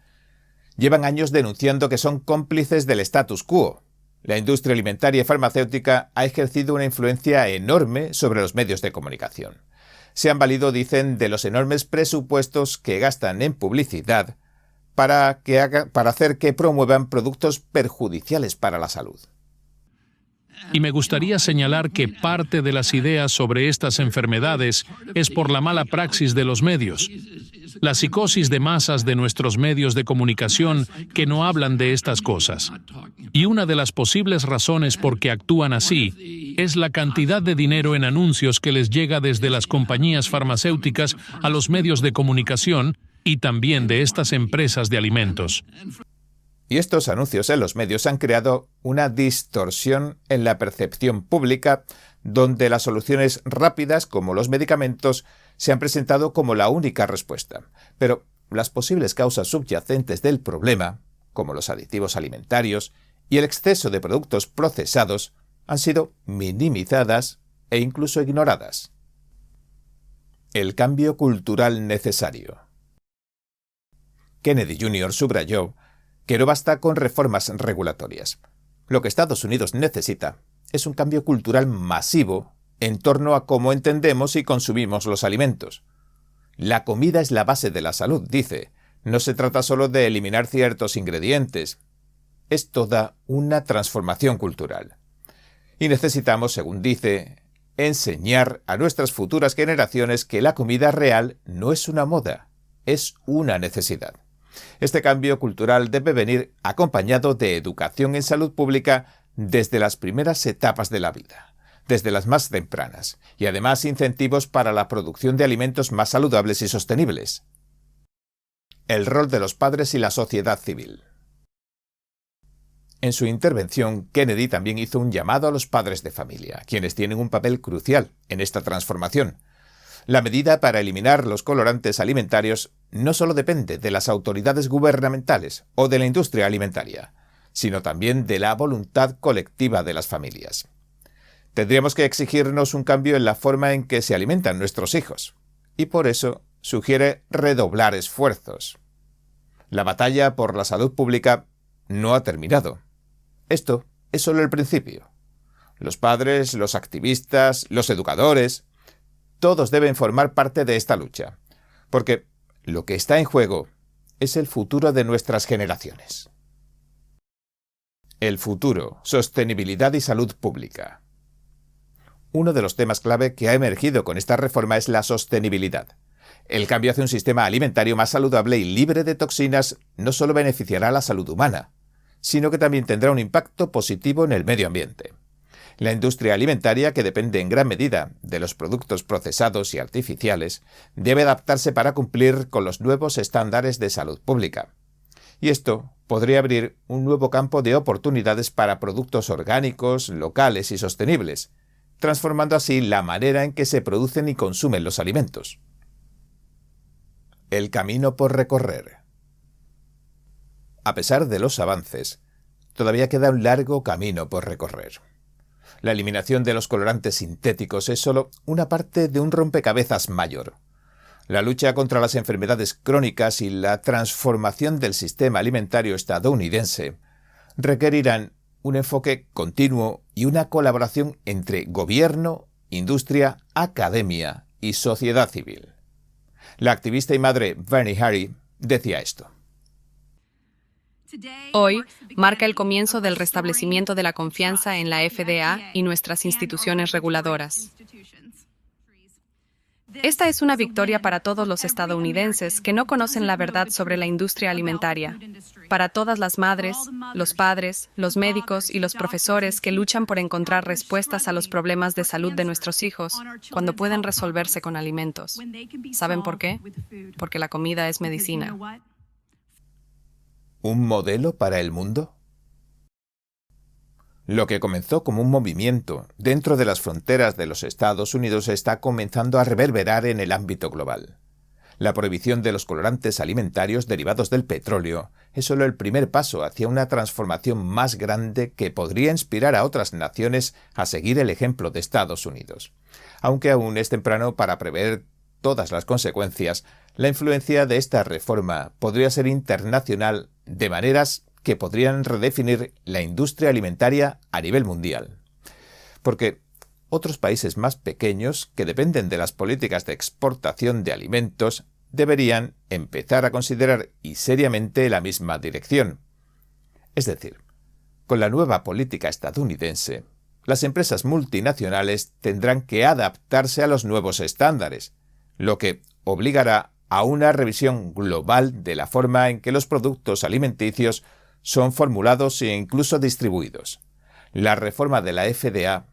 Llevan años denunciando que son cómplices del status quo. La industria alimentaria y farmacéutica ha ejercido una influencia enorme sobre los medios de comunicación. Se han valido, dicen, de los enormes presupuestos que gastan en publicidad para hacer que promuevan productos perjudiciales para la salud. Y me gustaría señalar que parte de las ideas sobre estas enfermedades es por la mala praxis de los medios. La psicosis de masas de nuestros medios de comunicación que no hablan de estas cosas. Y una de las posibles razones por que actúan así es la cantidad de dinero en anuncios que les llega desde las compañías farmacéuticas a los medios de comunicación y también de estas empresas de alimentos. Y estos anuncios en los medios han creado una distorsión en la percepción pública, donde las soluciones rápidas, como los medicamentos, se han presentado como la única respuesta. Pero las posibles causas subyacentes del problema, como los aditivos alimentarios y el exceso de productos procesados, han sido minimizadas e incluso ignoradas. El cambio cultural necesario. Kennedy Jr. subrayó que no basta con reformas regulatorias. Lo que Estados Unidos necesita es un cambio cultural masivo en torno a cómo entendemos y consumimos los alimentos. La comida es la base de la salud, dice. No se trata solo de eliminar ciertos ingredientes. Es toda una transformación cultural. Y necesitamos, según dice, enseñar a nuestras futuras generaciones que la comida real no es una moda, es una necesidad. Este cambio cultural debe venir acompañado de educación en salud pública desde las primeras etapas de la vida, desde las más tempranas, y además incentivos para la producción de alimentos más saludables y sostenibles. El rol de los padres y la sociedad civil. En su intervención, Kennedy también hizo un llamado a los padres de familia, quienes tienen un papel crucial en esta transformación. La medida para eliminar los colorantes alimentarios no solo depende de las autoridades gubernamentales o de la industria alimentaria, sino también de la voluntad colectiva de las familias. Tendríamos que exigirnos un cambio en la forma en que se alimentan nuestros hijos, y por eso sugiere redoblar esfuerzos. La batalla por la salud pública no ha terminado. Esto es solo el principio. Los padres, los activistas, los educadores, todos deben formar parte de esta lucha, porque lo que está en juego es el futuro de nuestras generaciones. El futuro, sostenibilidad y salud pública. Uno de los temas clave que ha emergido con esta reforma es la sostenibilidad. El cambio hacia un sistema alimentario más saludable y libre de toxinas no solo beneficiará a la salud humana, sino que también tendrá un impacto positivo en el medio ambiente. La industria alimentaria, que depende en gran medida de los productos procesados y artificiales, debe adaptarse para cumplir con los nuevos estándares de salud pública. Y esto podría abrir un nuevo campo de oportunidades para productos orgánicos, locales y sostenibles, transformando así la manera en que se producen y consumen los alimentos. El camino por recorrer. A pesar de los avances, todavía queda un largo camino por recorrer. La eliminación de los colorantes sintéticos es solo una parte de un rompecabezas mayor. La lucha contra las enfermedades crónicas y la transformación del sistema alimentario estadounidense requerirán un enfoque continuo y una colaboración entre gobierno, industria, academia y sociedad civil. La activista y madre Bernie Harry decía esto. Hoy marca el comienzo del restablecimiento de la confianza en la FDA y nuestras instituciones reguladoras. Esta es una victoria para todos los estadounidenses que no conocen la verdad sobre la industria alimentaria, para todas las madres, los padres, los médicos y los profesores que luchan por encontrar respuestas a los problemas de salud de nuestros hijos cuando pueden resolverse con alimentos. ¿Saben por qué? Porque la comida es medicina. ¿Un modelo para el mundo? Lo que comenzó como un movimiento dentro de las fronteras de los Estados Unidos está comenzando a reverberar en el ámbito global. La prohibición de los colorantes alimentarios derivados del petróleo es solo el primer paso hacia una transformación más grande que podría inspirar a otras naciones a seguir el ejemplo de Estados Unidos. Aunque aún es temprano para prever todas las consecuencias, la influencia de esta reforma podría ser internacional de maneras que podrían redefinir la industria alimentaria a nivel mundial. Porque otros países más pequeños que dependen de las políticas de exportación de alimentos deberían empezar a considerar y seriamente la misma dirección. Es decir, con la nueva política estadounidense, las empresas multinacionales tendrán que adaptarse a los nuevos estándares, lo que obligará a una revisión global de la forma en que los productos alimenticios son formulados e incluso distribuidos. La reforma de la FDA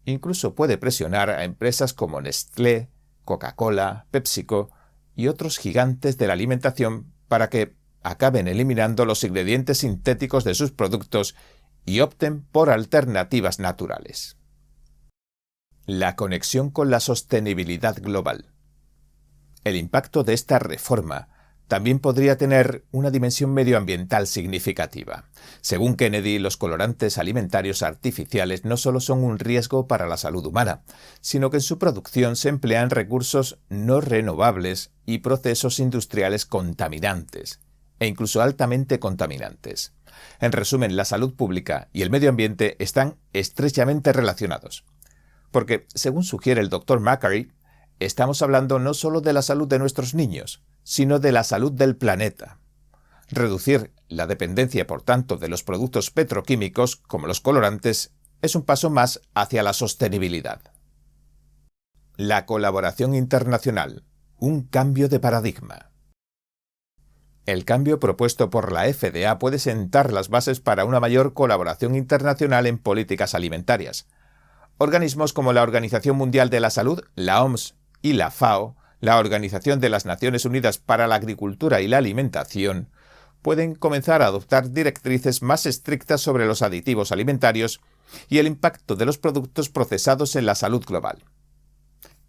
incluso puede presionar a empresas como Nestlé, Coca-Cola, PepsiCo y otros gigantes de la alimentación para que acaben eliminando los ingredientes sintéticos de sus productos y opten por alternativas naturales. La conexión con la sostenibilidad global. El impacto de esta reforma también podría tener una dimensión medioambiental significativa. Según Kennedy, los colorantes alimentarios artificiales no solo son un riesgo para la salud humana, sino que en su producción se emplean recursos no renovables y procesos industriales contaminantes, e incluso altamente contaminantes. En resumen, la salud pública y el medio ambiente están estrechamente relacionados. Porque, según sugiere el Dr. Macquarie, estamos hablando no solo de la salud de nuestros niños, sino de la salud del planeta. Reducir la dependencia, por tanto, de los productos petroquímicos, como los colorantes, es un paso más hacia la sostenibilidad. La colaboración internacional, un cambio de paradigma. El cambio propuesto por la FDA puede sentar las bases para una mayor colaboración internacional en políticas alimentarias. Organismos como la Organización Mundial de la Salud, la OMS y la FAO, la Organización de las Naciones Unidas para la Agricultura y la Alimentación, pueden comenzar a adoptar directrices más estrictas sobre los aditivos alimentarios y el impacto de los productos procesados en la salud global.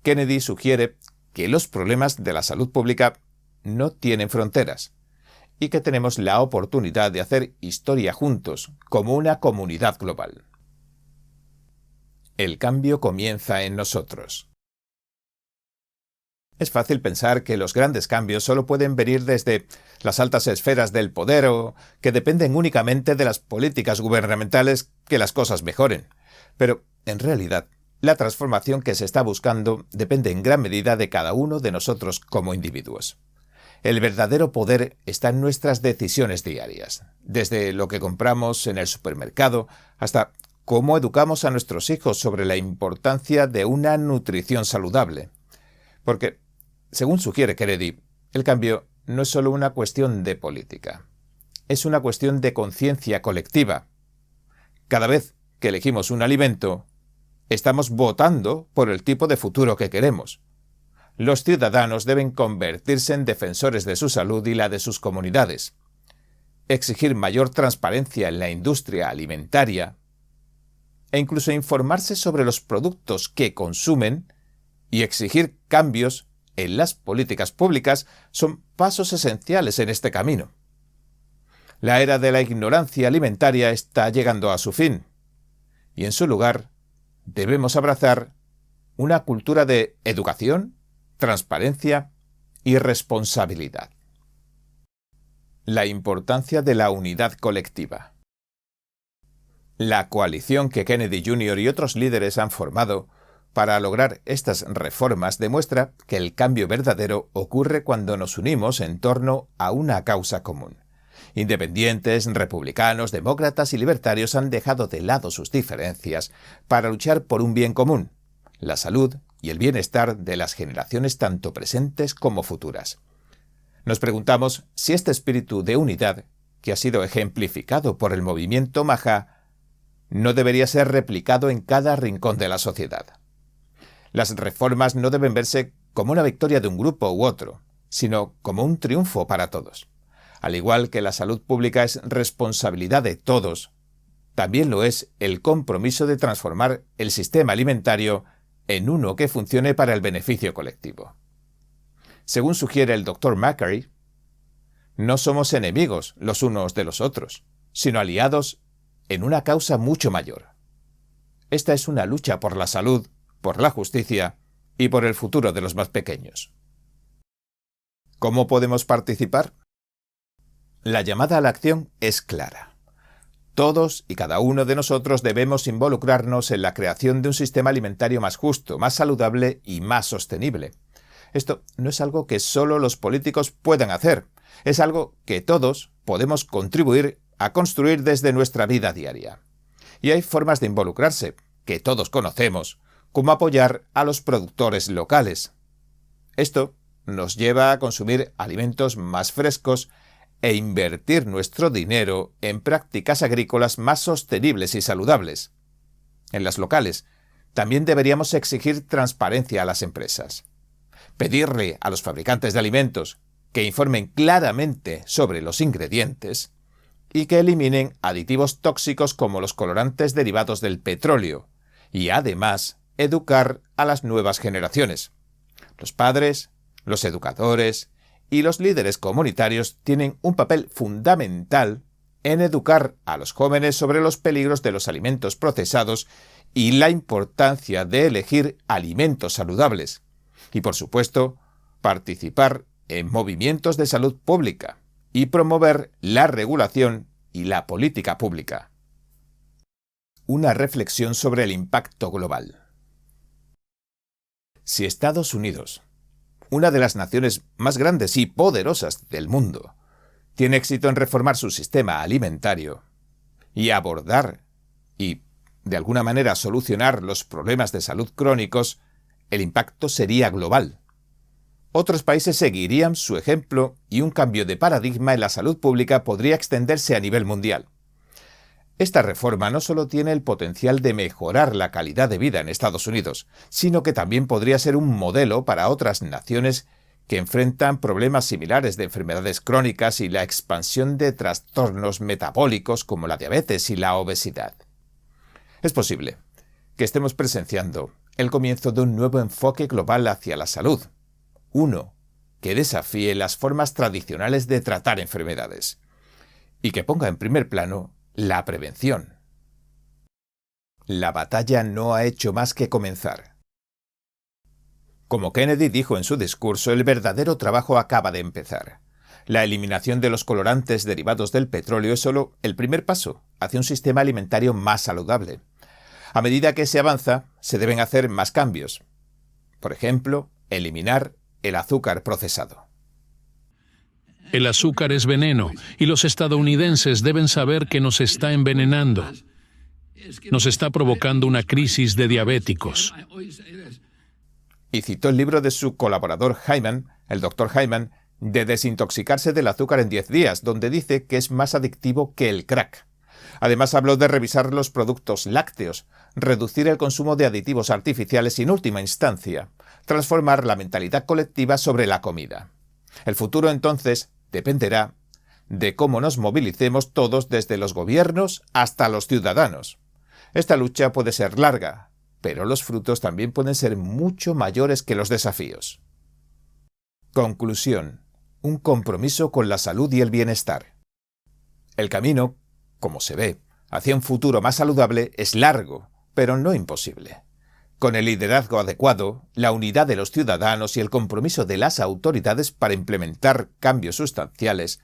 Kennedy sugiere que los problemas de la salud pública no tienen fronteras y que tenemos la oportunidad de hacer historia juntos como una comunidad global. El cambio comienza en nosotros. Es fácil pensar que los grandes cambios solo pueden venir desde las altas esferas del poder o que dependen únicamente de las políticas gubernamentales que las cosas mejoren. Pero, en realidad, la transformación que se está buscando depende en gran medida de cada uno de nosotros como individuos. El verdadero poder está en nuestras decisiones diarias, desde lo que compramos en el supermercado hasta cómo educamos a nuestros hijos sobre la importancia de una nutrición saludable. Porque, según sugiere Kennedy, el cambio no es solo una cuestión de política. Es una cuestión de conciencia colectiva. Cada vez que elegimos un alimento, estamos votando por el tipo de futuro que queremos. Los ciudadanos deben convertirse en defensores de su salud y la de sus comunidades. Exigir mayor transparencia en la industria alimentaria e incluso informarse sobre los productos que consumen y exigir cambios en las políticas públicas son pasos esenciales en este camino. La era de la ignorancia alimentaria está llegando a su fin, y en su lugar debemos abrazar una cultura de educación, transparencia y responsabilidad. La importancia de la unidad colectiva. La coalición que Kennedy Jr. y otros líderes han formado para lograr estas reformas demuestra que el cambio verdadero ocurre cuando nos unimos en torno a una causa común. Independientes, republicanos, demócratas y libertarios han dejado de lado sus diferencias para luchar por un bien común, la salud y el bienestar de las generaciones tanto presentes como futuras. Nos preguntamos si este espíritu de unidad, que ha sido ejemplificado por el movimiento MAHA, no debería ser replicado en cada rincón de la sociedad. Las reformas no deben verse como una victoria de un grupo u otro, sino como un triunfo para todos. Al igual que la salud pública es responsabilidad de todos, también lo es el compromiso de transformar el sistema alimentario en uno que funcione para el beneficio colectivo. Según sugiere el Dr. Macquarie, no somos enemigos los unos de los otros, sino aliados en una causa mucho mayor. Esta es una lucha por la salud, por la justicia y por el futuro de los más pequeños. ¿Cómo podemos participar? La llamada a la acción es clara. Todos y cada uno de nosotros debemos involucrarnos en la creación de un sistema alimentario más justo, más saludable y más sostenible. Esto no es algo que solo los políticos puedan hacer, es algo que todos podemos contribuir a construir desde nuestra vida diaria. Y hay formas de involucrarse, que todos conocemos, como apoyar a los productores locales. Esto nos lleva a consumir alimentos más frescos e invertir nuestro dinero en prácticas agrícolas más sostenibles y saludables. En las locales, también deberíamos exigir transparencia a las empresas. Pedirle a los fabricantes de alimentos que informen claramente sobre los ingredientes y que eliminen aditivos tóxicos como los colorantes derivados del petróleo, y además educar a las nuevas generaciones. Los padres, los educadores y los líderes comunitarios tienen un papel fundamental en educar a los jóvenes sobre los peligros de los alimentos procesados y la importancia de elegir alimentos saludables. Y, por supuesto, participar en movimientos de salud pública y promover la regulación y la política pública. Una reflexión sobre el impacto global. Si Estados Unidos, una de las naciones más grandes y poderosas del mundo, tiene éxito en reformar su sistema alimentario y abordar y, de alguna manera, solucionar los problemas de salud crónicos, el impacto sería global. Otros países seguirían su ejemplo y un cambio de paradigma en la salud pública podría extenderse a nivel mundial. Esta reforma no solo tiene el potencial de mejorar la calidad de vida en Estados Unidos, sino que también podría ser un modelo para otras naciones que enfrentan problemas similares de enfermedades crónicas y la expansión de trastornos metabólicos como la diabetes y la obesidad. Es posible que estemos presenciando el comienzo de un nuevo enfoque global hacia la salud, uno que desafíe las formas tradicionales de tratar enfermedades y que ponga en primer plano la prevención. La batalla no ha hecho más que comenzar. Como Kennedy dijo en su discurso, el verdadero trabajo acaba de empezar. La eliminación de los colorantes derivados del petróleo es solo el primer paso hacia un sistema alimentario más saludable. A medida que se avanza, se deben hacer más cambios. Por ejemplo, eliminar el azúcar procesado. El azúcar es veneno y los estadounidenses deben saber que nos está envenenando. Nos está provocando una crisis de diabéticos. Y citó el libro de su colaborador Hyman, el Dr. Hyman, de desintoxicarse del azúcar en 10 días, donde dice que es más adictivo que el crack. Además habló de revisar los productos lácteos, reducir el consumo de aditivos artificiales y, en última instancia, transformar la mentalidad colectiva sobre la comida. El futuro, entonces, dependerá de cómo nos movilicemos todos desde los gobiernos hasta los ciudadanos. Esta lucha puede ser larga, pero los frutos también pueden ser mucho mayores que los desafíos. Conclusión. Un compromiso con la salud y el bienestar. El camino, como se ve, hacia un futuro más saludable es largo, pero no imposible. Con el liderazgo adecuado, la unidad de los ciudadanos y el compromiso de las autoridades para implementar cambios sustanciales,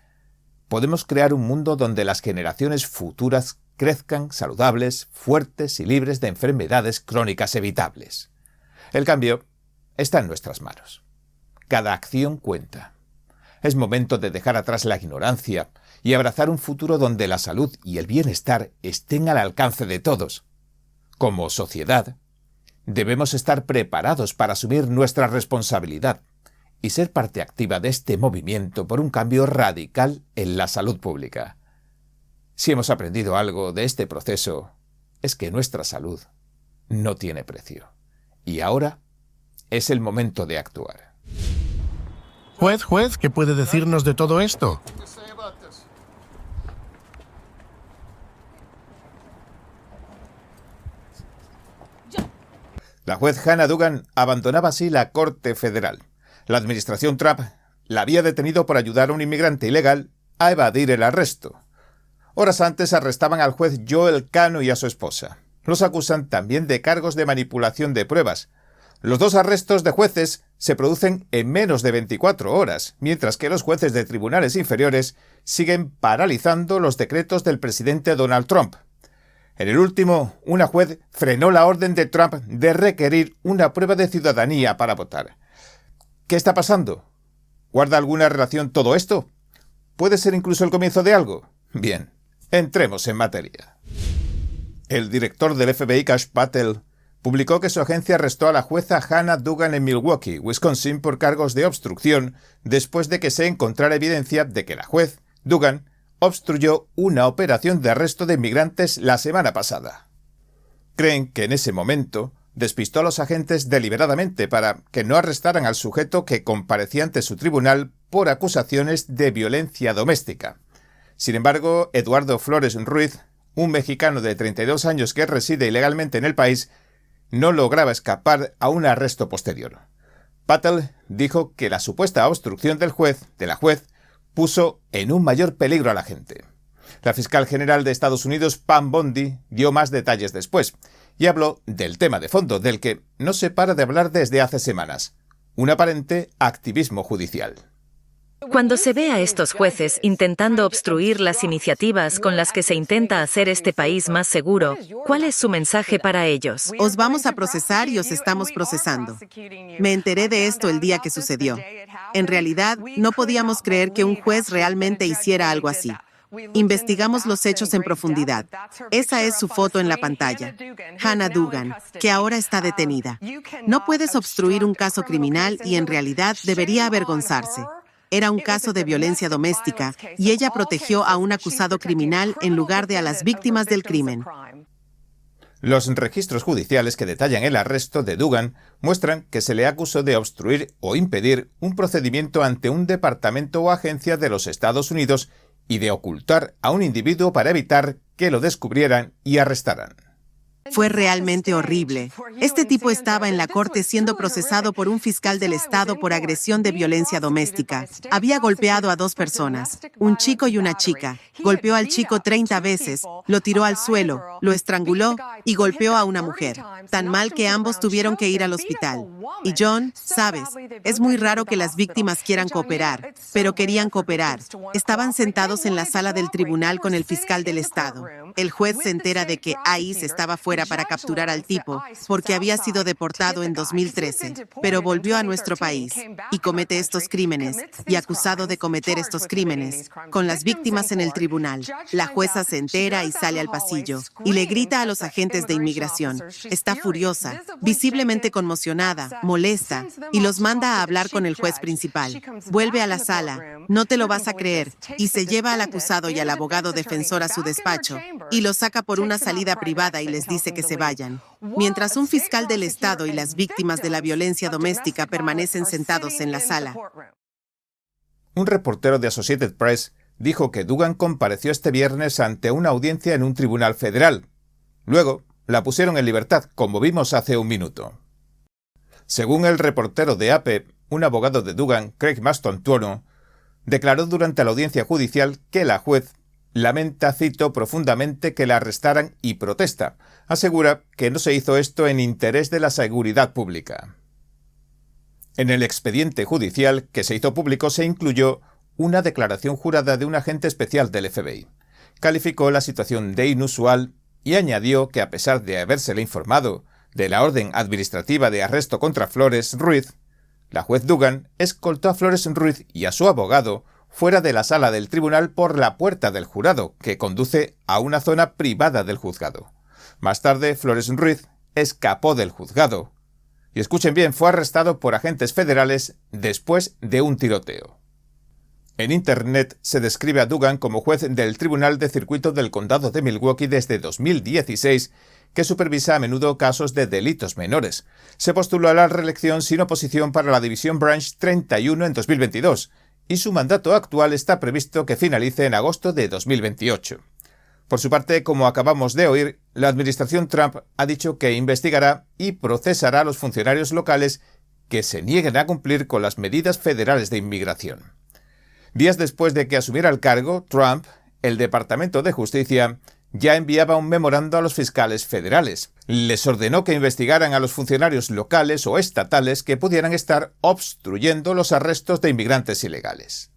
podemos crear un mundo donde las generaciones futuras crezcan saludables, fuertes y libres de enfermedades crónicas evitables. El cambio está en nuestras manos. Cada acción cuenta. Es momento de dejar atrás la ignorancia y abrazar un futuro donde la salud y el bienestar estén al alcance de todos. Como sociedad, debemos estar preparados para asumir nuestra responsabilidad y ser parte activa de este movimiento por un cambio radical en la salud pública. Si hemos aprendido algo de este proceso, es que nuestra salud no tiene precio. Y ahora es el momento de actuar. Juez, ¿qué puede decirnos de todo esto? La juez Hannah Duggan abandonaba así la Corte Federal. La administración Trump la había detenido por ayudar a un inmigrante ilegal a evadir el arresto. Horas antes arrestaban al juez Joel Cano y a su esposa. Los acusan también de cargos de manipulación de pruebas. Los dos arrestos de jueces se producen en menos de 24 horas, mientras que los jueces de tribunales inferiores siguen paralizando los decretos del presidente Donald Trump. En el último, una juez frenó la orden de Trump de requerir una prueba de ciudadanía para votar. ¿Qué está pasando? ¿Guarda alguna relación todo esto? ¿Puede ser incluso el comienzo de algo? Bien, entremos en materia. El director del FBI, Kash Patel, publicó que su agencia arrestó a la jueza Hannah Duggan en Milwaukee, Wisconsin, por cargos de obstrucción, después de que se encontrara evidencia de que la juez, Duggan, obstruyó una operación de arresto de inmigrantes la semana pasada. Creen que en ese momento despistó a los agentes deliberadamente para que no arrestaran al sujeto que comparecía ante su tribunal por acusaciones de violencia doméstica. Sin embargo, Eduardo Flores Ruiz, un mexicano de 32 años que reside ilegalmente en el país, no lograba escapar a un arresto posterior. Patel dijo que la supuesta obstrucción de la juez, puso en un mayor peligro a la gente. La fiscal general de Estados Unidos, Pam Bondi, dio más detalles después y habló del tema de fondo, del que no se para de hablar desde hace semanas: un aparente activismo judicial. Cuando se ve a estos jueces intentando obstruir las iniciativas con las que se intenta hacer este país más seguro, ¿cuál es su mensaje para ellos? Os vamos a procesar y os estamos procesando. Me enteré de esto el día que sucedió. En realidad, no podíamos creer que un juez realmente hiciera algo así. Investigamos los hechos en profundidad. Esa es su foto en la pantalla. Hannah Duggan, que ahora está detenida. No puedes obstruir un caso criminal y en realidad debería avergonzarse. Era un caso de violencia doméstica y ella protegió a un acusado criminal en lugar de a las víctimas del crimen. Los registros judiciales que detallan el arresto de Duggan muestran que se le acusó de obstruir o impedir un procedimiento ante un departamento o agencia de los Estados Unidos y de ocultar a un individuo para evitar que lo descubrieran y arrestaran. Fue realmente horrible. Este tipo estaba en la corte siendo procesado por un fiscal del estado por agresión de violencia doméstica. Había golpeado a 2 personas, un chico y una chica. Golpeó al chico 30 veces, lo tiró al suelo, lo estranguló y golpeó a una mujer. Tan mal que ambos tuvieron que ir al hospital. Y John, sabes, es muy raro que las víctimas quieran cooperar, pero querían cooperar. Estaban sentados en la sala del tribunal con el fiscal del estado. El juez se entera de que ICE estaba fuera para capturar al tipo, porque había sido deportado en 2013, pero volvió a nuestro país y comete estos crímenes, y acusado de cometer estos crímenes, con las víctimas en el tribunal. La jueza se entera y sale al pasillo, y le grita a los agentes de inmigración. Está furiosa, visiblemente conmocionada, molesta, y los manda a hablar con el juez principal. Vuelve a la sala, no te lo vas a creer, y se lleva al acusado y al abogado defensor a su despacho, y los saca por una salida privada y les dice que se vayan. Mientras un fiscal del estado y las víctimas de la violencia doméstica permanecen sentados en la sala. Un reportero de Associated Press dijo que Duggan compareció este viernes ante una audiencia en un tribunal federal. Luego, la pusieron en libertad, como vimos hace un minuto. Según el reportero de AP, un abogado de Duggan, Craig Maston Tuono, declaró durante la audiencia judicial que la juez lamenta, cito, profundamente que la arrestaran y protesta. Asegura que no se hizo esto en interés de la seguridad pública. En el expediente judicial que se hizo público se incluyó una declaración jurada de un agente especial del FBI. Calificó la situación de inusual y añadió que a pesar de habérsele informado de la orden administrativa de arresto contra Flores Ruiz, la juez Duggan escoltó a Flores Ruiz y a su abogado fuera de la sala del tribunal por la puerta del jurado, que conduce a una zona privada del juzgado. Más tarde, Flores Ruiz escapó del juzgado y, escuchen bien, fue arrestado por agentes federales después de un tiroteo. En Internet se describe a Duggan como juez del Tribunal de Circuito del Condado de Milwaukee desde 2016, que supervisa a menudo casos de delitos menores. Se postuló a la reelección sin oposición para la División Branch 31 en 2022, y su mandato actual está previsto que finalice en agosto de 2028. Por su parte, como acabamos de oír, la administración Trump ha dicho que investigará y procesará a los funcionarios locales que se nieguen a cumplir con las medidas federales de inmigración. Días después de que asumiera el cargo, Trump, el Departamento de Justicia, ya enviaba un memorando a los fiscales federales. Les ordenó que investigaran a los funcionarios locales o estatales que pudieran estar obstruyendo los arrestos de inmigrantes ilegales.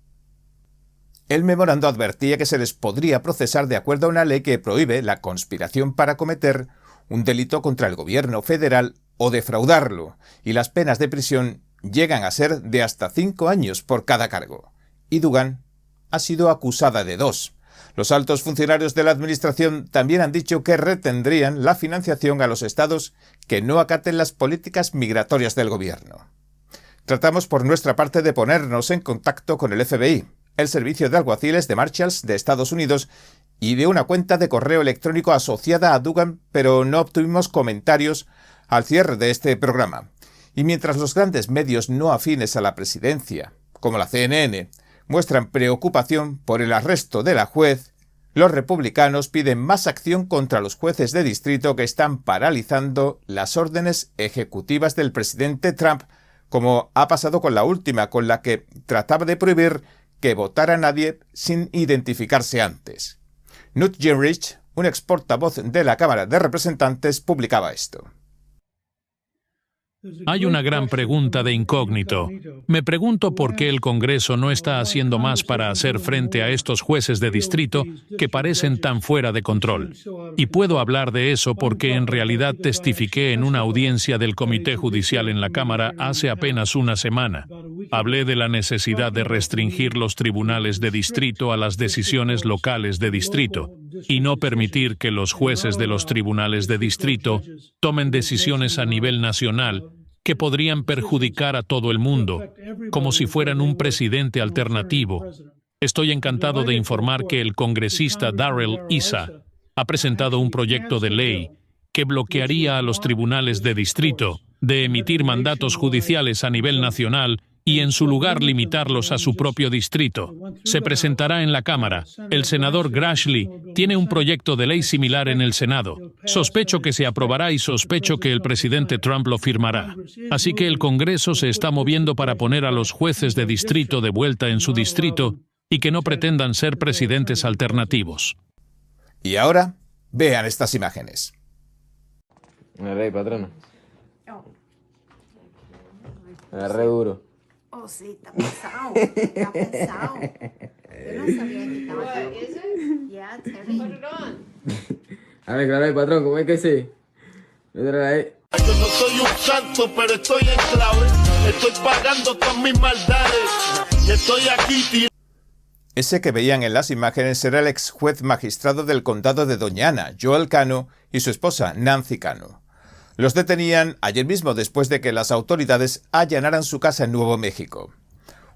El memorando advertía que se les podría procesar de acuerdo a una ley que prohíbe la conspiración para cometer un delito contra el gobierno federal o defraudarlo, y las penas de prisión llegan a ser de hasta 5 años por cada cargo. Y Duggan ha sido acusada de 2. Los altos funcionarios de la administración también han dicho que retendrían la financiación a los estados que no acaten las políticas migratorias del gobierno. Tratamos por nuestra parte de ponernos en contacto con el FBI, el Servicio de Alguaciles de Marshals de Estados Unidos y de una cuenta de correo electrónico asociada a Duggan, pero no obtuvimos comentarios al cierre de este programa. Y mientras los grandes medios no afines a la presidencia, como la CNN, muestran preocupación por el arresto de la juez, los republicanos piden más acción contra los jueces de distrito que están paralizando las órdenes ejecutivas del presidente Trump, como ha pasado con la última, con la que trataba de prohibir que votara nadie sin identificarse antes. Newt Gingrich, un ex portavoz de la Cámara de Representantes, publicaba esto. Hay una gran pregunta de incógnito. Me pregunto por qué el Congreso no está haciendo más para hacer frente a estos jueces de distrito que parecen tan fuera de control. Y puedo hablar de eso porque en realidad testifiqué en una audiencia del Comité Judicial en la Cámara hace apenas una semana. Hablé de la necesidad de restringir los tribunales de distrito a las decisiones locales de distrito y no permitir que los jueces de los tribunales de distrito tomen decisiones a nivel nacional que podrían perjudicar a todo el mundo, como si fueran un presidente alternativo. Estoy encantado de informar que el congresista Darrell Issa ha presentado un proyecto de ley que bloquearía a los tribunales de distrito de emitir mandatos judiciales a nivel nacional y en su lugar limitarlos a su propio distrito. Se presentará en la Cámara. El senador Grassley tiene un proyecto de ley similar en el Senado. Sospecho que se aprobará y sospecho que el presidente Trump lo firmará. Así que el Congreso se está moviendo para poner a los jueces de distrito de vuelta en su distrito y que no pretendan ser presidentes alternativos. Y ahora, vean estas imágenes. Agarré, patrona. Agarré duro. Oh, sí, está pesado. Está pesado. Yo no sabía que estaba aquí. Yeah, Terry. A ver, claro, patrón, ¿cómo es que sí? Yo no soy un santo, pero estoy en clave. Estoy pagando con mis maldades. Estoy aquí. Ese que veían en las imágenes era el ex juez magistrado del condado de Doña Ana, Joel Cano, y su esposa, Nancy Cano. Los detenían ayer mismo después de que las autoridades allanaran su casa en Nuevo México.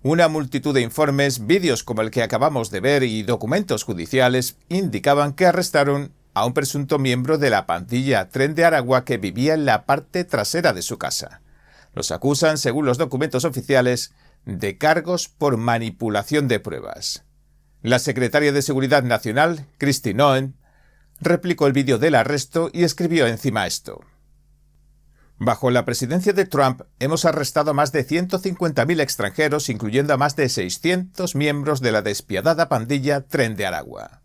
Una multitud de informes, vídeos como el que acabamos de ver y documentos judiciales indicaban que arrestaron a un presunto miembro de la pandilla Tren de Aragua que vivía en la parte trasera de su casa. Los acusan, según los documentos oficiales, de cargos por manipulación de pruebas. La secretaria de Seguridad Nacional, Kristi Noem, replicó el vídeo del arresto y escribió encima esto. Bajo la presidencia de Trump, hemos arrestado a más de 150.000 extranjeros, incluyendo a más de 600 miembros de la despiadada pandilla Tren de Aragua.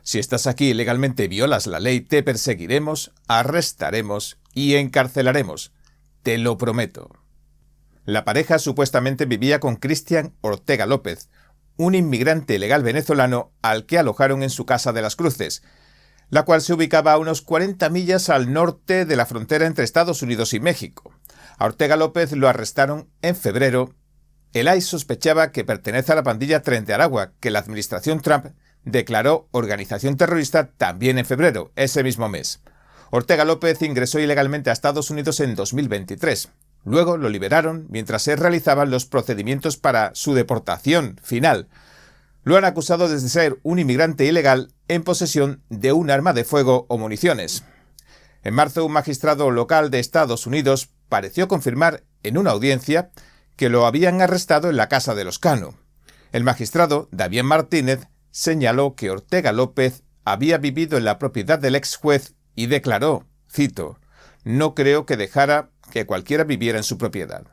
Si estás aquí ilegalmente y violas la ley, te perseguiremos, arrestaremos y encarcelaremos. Te lo prometo. La pareja supuestamente vivía con Cristian Ortega López, un inmigrante ilegal venezolano al que alojaron en su casa de Las Cruces, la cual se ubicaba a unos 40 millas al norte de la frontera entre Estados Unidos y México. A Ortega López lo arrestaron en febrero. El ICE sospechaba que pertenece a la pandilla Tren de Aragua, que la administración Trump declaró organización terrorista también en febrero, ese mismo mes. Ortega López ingresó ilegalmente a Estados Unidos en 2023. Luego lo liberaron mientras se realizaban los procedimientos para su deportación final. Lo han acusado de ser un inmigrante ilegal en posesión de un arma de fuego o municiones. En marzo, un magistrado local de Estados Unidos pareció confirmar en una audiencia que lo habían arrestado en la casa de los Cano. El magistrado, Damián Martínez, señaló que Ortega López había vivido en la propiedad del ex juez y declaró, cito, «No creo que dejara que cualquiera viviera en su propiedad».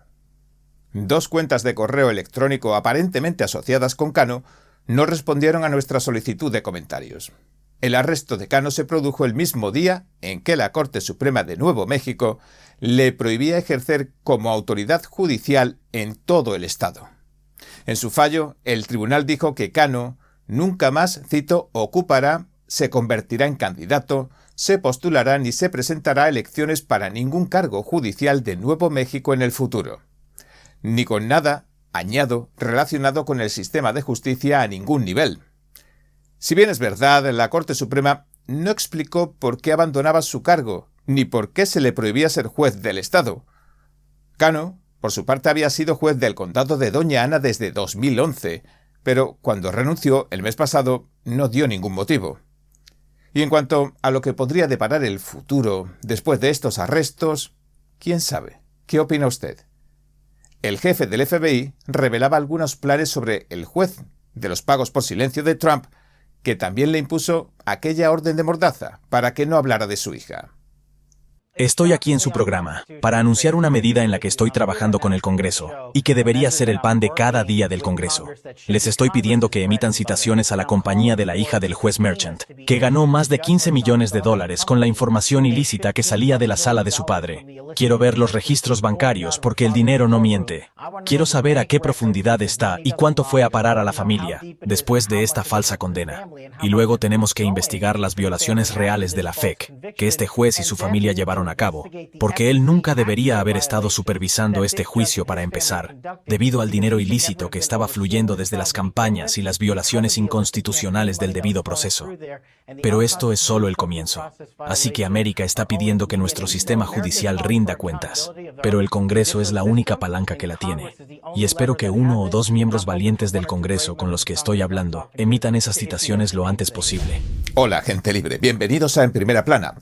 2 cuentas de correo electrónico aparentemente asociadas con Cano no respondieron a nuestra solicitud de comentarios. El arresto de Cano se produjo el mismo día en que la Corte Suprema de Nuevo México le prohibía ejercer como autoridad judicial en todo el estado. En su fallo, el tribunal dijo que Cano nunca más, cito, ocupará, se convertirá en candidato, se postulará ni se presentará a elecciones para ningún cargo judicial de Nuevo México en el futuro. Ni con nada, añado, relacionado con el sistema de justicia a ningún nivel. Si bien es verdad, la Corte Suprema no explicó por qué abandonaba su cargo, ni por qué se le prohibía ser juez del Estado. Cano, por su parte, había sido juez del condado de Doña Ana desde 2011, pero cuando renunció el mes pasado no dio ningún motivo. Y en cuanto a lo que podría deparar el futuro después de estos arrestos, ¿quién sabe? ¿Qué opina usted? El jefe del FBI revelaba algunos planes sobre el juez de los pagos por silencio de Trump, que también le impuso aquella orden de mordaza para que no hablara de su hija. Estoy aquí en su programa para anunciar una medida en la que estoy trabajando con el Congreso y que debería ser el pan de cada día del Congreso. Les estoy pidiendo que emitan citaciones a la compañía de la hija del juez Merchant, que ganó más de $15 millones con la información ilícita que salía de la sala de su padre. Quiero ver los registros bancarios porque el dinero no miente. Quiero saber a qué profundidad está y cuánto fue a parar a la familia después de esta falsa condena. Y luego tenemos que investigar las violaciones reales de la FEC que este juez y su familia llevaron a cabo, porque él nunca debería haber estado supervisando este juicio para empezar, debido al dinero ilícito que estaba fluyendo desde las campañas y las violaciones inconstitucionales del debido proceso. Pero esto es solo el comienzo. Así que América está pidiendo que nuestro sistema judicial rinda cuentas, pero el Congreso es la única palanca que la tiene. Y espero que 1 o 2 miembros valientes del Congreso con los que estoy hablando emitan esas citaciones lo antes posible. Hola, gente libre. Bienvenidos a En Primera Plana.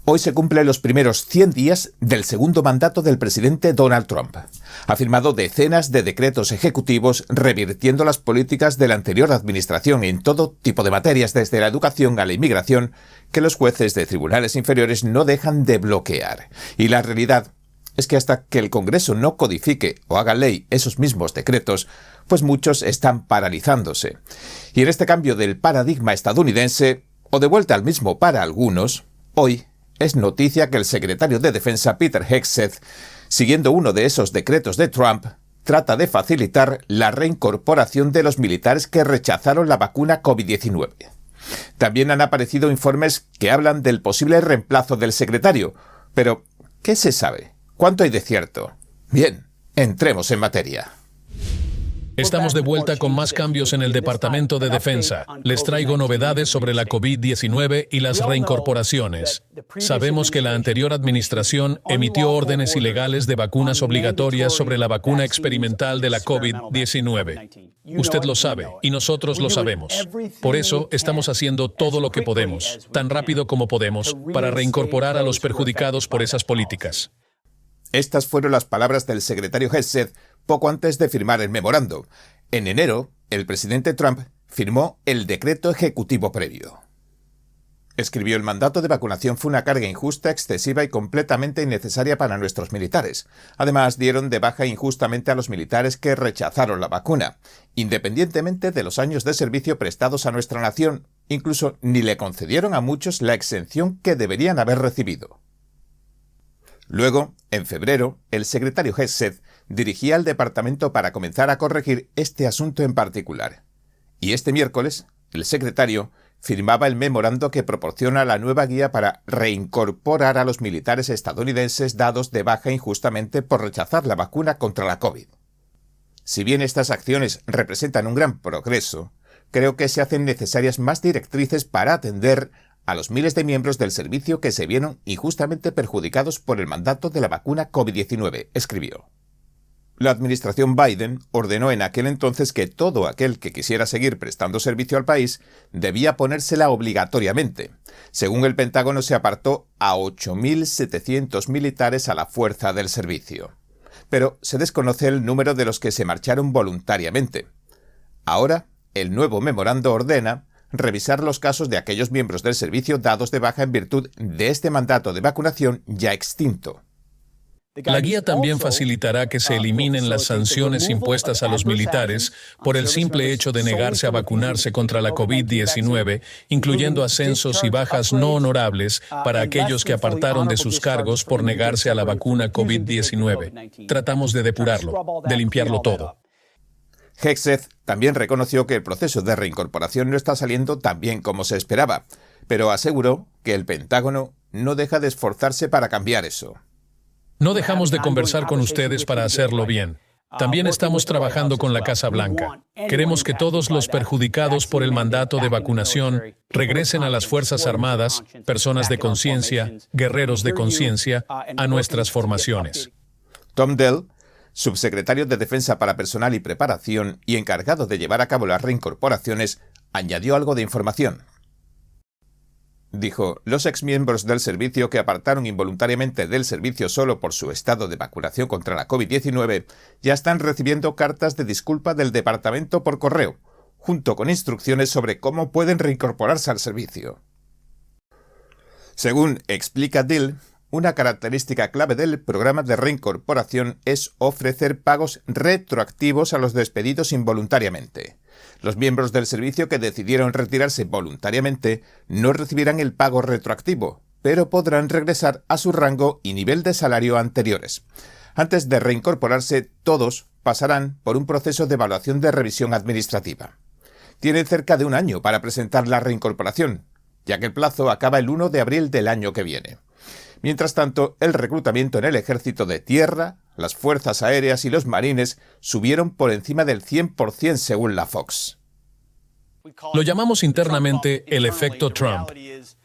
Hoy se cumplen los primeros 100 días del segundo mandato del presidente Donald Trump. Ha firmado decenas de decretos ejecutivos revirtiendo las políticas de la anterior administración en todo tipo de materias, desde la educación a la inmigración, que los jueces de tribunales inferiores no dejan de bloquear. Y la realidad es que hasta que el Congreso no codifique o haga ley esos mismos decretos, pues muchos están paralizándose. Y en este cambio del paradigma estadounidense, o de vuelta al mismo para algunos, hoy es noticia que el secretario de Defensa Peter Hegseth, siguiendo uno de esos decretos de Trump, trata de facilitar la reincorporación de los militares que rechazaron la vacuna COVID-19. También han aparecido informes que hablan del posible reemplazo del secretario. Pero, ¿qué se sabe? ¿Cuánto hay de cierto? Bien, entremos en materia. Estamos de vuelta con más cambios en el Departamento de Defensa. Les traigo novedades sobre la COVID-19 y las reincorporaciones. Sabemos que la anterior administración emitió órdenes ilegales de vacunas obligatorias sobre la vacuna experimental de la COVID-19. Usted lo sabe y nosotros lo sabemos. Por eso estamos haciendo todo lo que podemos, tan rápido como podemos, para reincorporar a los perjudicados por esas políticas. Estas fueron las palabras del secretario Hegseth poco antes de firmar el memorando. En enero, el presidente Trump firmó el decreto ejecutivo previo. Escribió: el mandato de vacunación fue una carga injusta, excesiva y completamente innecesaria para nuestros militares. Además, dieron de baja injustamente a los militares que rechazaron la vacuna, independientemente de los años de servicio prestados a nuestra nación, Incluso ni le concedieron a muchos la exención que deberían haber recibido. Luego, en febrero, el secretario Hegseth dirigía al departamento para comenzar a corregir este asunto en particular. Y este miércoles, el secretario firmaba el memorando que proporciona la nueva guía para reincorporar a los militares estadounidenses dados de baja injustamente por rechazar la vacuna contra la COVID. Si bien estas acciones representan un gran progreso, creo que se hacen necesarias más directrices para atender a los miles de miembros del servicio que se vieron injustamente perjudicados por el mandato de la vacuna COVID-19, escribió. La administración Biden ordenó en aquel entonces que todo aquel que quisiera seguir prestando servicio al país debía ponérsela obligatoriamente. Según el Pentágono, se apartó a 8.700 militares a la fuerza del servicio. Pero se desconoce el número de los que se marcharon voluntariamente. Ahora, el nuevo memorando ordena revisar los casos de aquellos miembros del servicio dados de baja en virtud de este mandato de vacunación ya extinto. La guía también facilitará que se eliminen las sanciones impuestas a los militares por el simple hecho de negarse a vacunarse contra la COVID-19, incluyendo ascensos y bajas no honorables para aquellos que apartaron de sus cargos por negarse a la vacuna COVID-19. Tratamos de depurarlo, de limpiarlo todo. Hegseth también reconoció que el proceso de reincorporación no está saliendo tan bien como se esperaba, pero aseguró que el Pentágono no deja de esforzarse para cambiar eso. No dejamos de conversar con ustedes para hacerlo bien. También estamos trabajando con la Casa Blanca. Queremos que todos los perjudicados por el mandato de vacunación regresen a las Fuerzas Armadas, personas de conciencia, guerreros de conciencia, a nuestras formaciones. Tom Dell, subsecretario de Defensa para Personal y Preparación y encargado de llevar a cabo las reincorporaciones, añadió algo de información. Dijo, los exmiembros del servicio que apartaron involuntariamente del servicio solo por su estado de vacunación contra la COVID-19 ya están recibiendo cartas de disculpa del departamento por correo, junto con instrucciones sobre cómo pueden reincorporarse al servicio. Según explica Dill, una característica clave del programa de reincorporación es ofrecer pagos retroactivos a los despedidos involuntariamente. Los miembros del servicio que decidieron retirarse voluntariamente no recibirán el pago retroactivo, pero podrán regresar a su rango y nivel de salario anteriores. Antes de reincorporarse, todos pasarán por un proceso de evaluación de revisión administrativa. Tienen cerca de un año para presentar la reincorporación, ya que el plazo acaba el 1 de abril del año que viene. Mientras tanto, el reclutamiento en el ejército de tierra, las fuerzas aéreas y los marines subieron por encima del 100% según la Fox. Lo llamamos internamente el efecto Trump.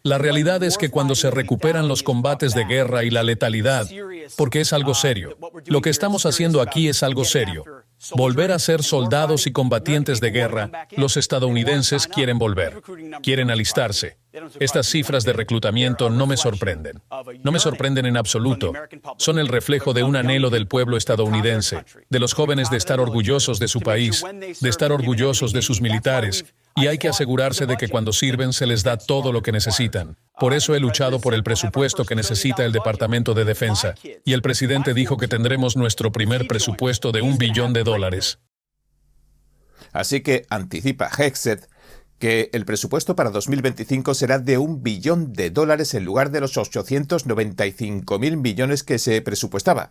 La realidad es que cuando se recuperan los combates de guerra y la letalidad, porque es algo serio, lo que estamos haciendo aquí es algo serio. Volver a ser soldados y combatientes de guerra, los estadounidenses quieren volver, quieren alistarse. Estas cifras de reclutamiento no me sorprenden. No me sorprenden en absoluto. Son el reflejo de un anhelo del pueblo estadounidense, de los jóvenes de estar orgullosos de su país, de estar orgullosos de sus militares, y hay que asegurarse de que cuando sirven se les da todo lo que necesitan. Por eso he luchado por el presupuesto que necesita el Departamento de Defensa, y el presidente dijo que tendremos nuestro primer presupuesto de $1 billón. Así que anticipa Hegseth que el presupuesto para 2025 será de $1 billón en lugar de los 895.000 millones que se presupuestaba.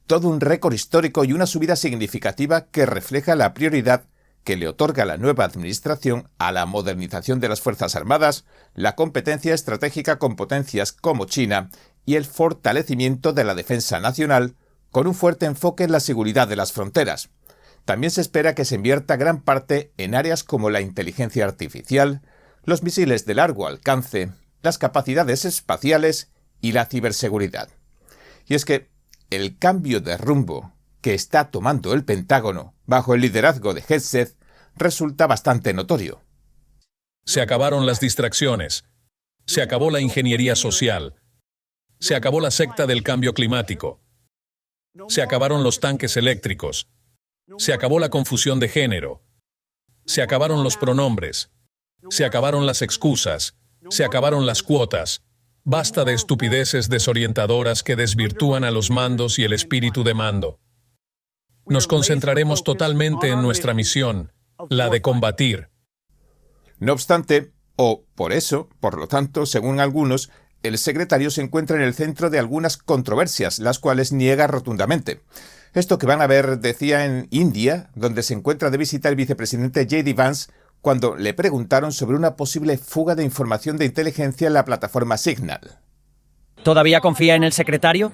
Todo un récord histórico y una subida significativa que refleja la prioridad que le otorga la nueva administración a la modernización de las Fuerzas Armadas, la competencia estratégica con potencias como China y el fortalecimiento de la defensa nacional, con un fuerte enfoque en la seguridad de las fronteras. También se espera que se invierta gran parte en áreas como la inteligencia artificial, los misiles de largo alcance, las capacidades espaciales y la ciberseguridad. Y es que el cambio de rumbo que está tomando el Pentágono bajo el liderazgo de Hegseth resulta bastante notorio. Se acabaron las distracciones. Se acabó la ingeniería social. Se acabó la secta del cambio climático. Se acabaron los tanques eléctricos. Se acabó la confusión de género. Se acabaron los pronombres. Se acabaron las excusas. Se acabaron las cuotas. Basta de estupideces desorientadoras que desvirtúan a los mandos y el espíritu de mando. Nos concentraremos totalmente en nuestra misión, la de combatir. No obstante, O, por lo tanto, según algunos, el secretario se encuentra en el centro de algunas controversias, las cuales niega rotundamente. Esto que van a ver decía en India, donde se encuentra de visita el vicepresidente J.D. Vance, cuando le preguntaron sobre una posible fuga de información de inteligencia en la plataforma Signal. ¿Todavía confía en el secretario?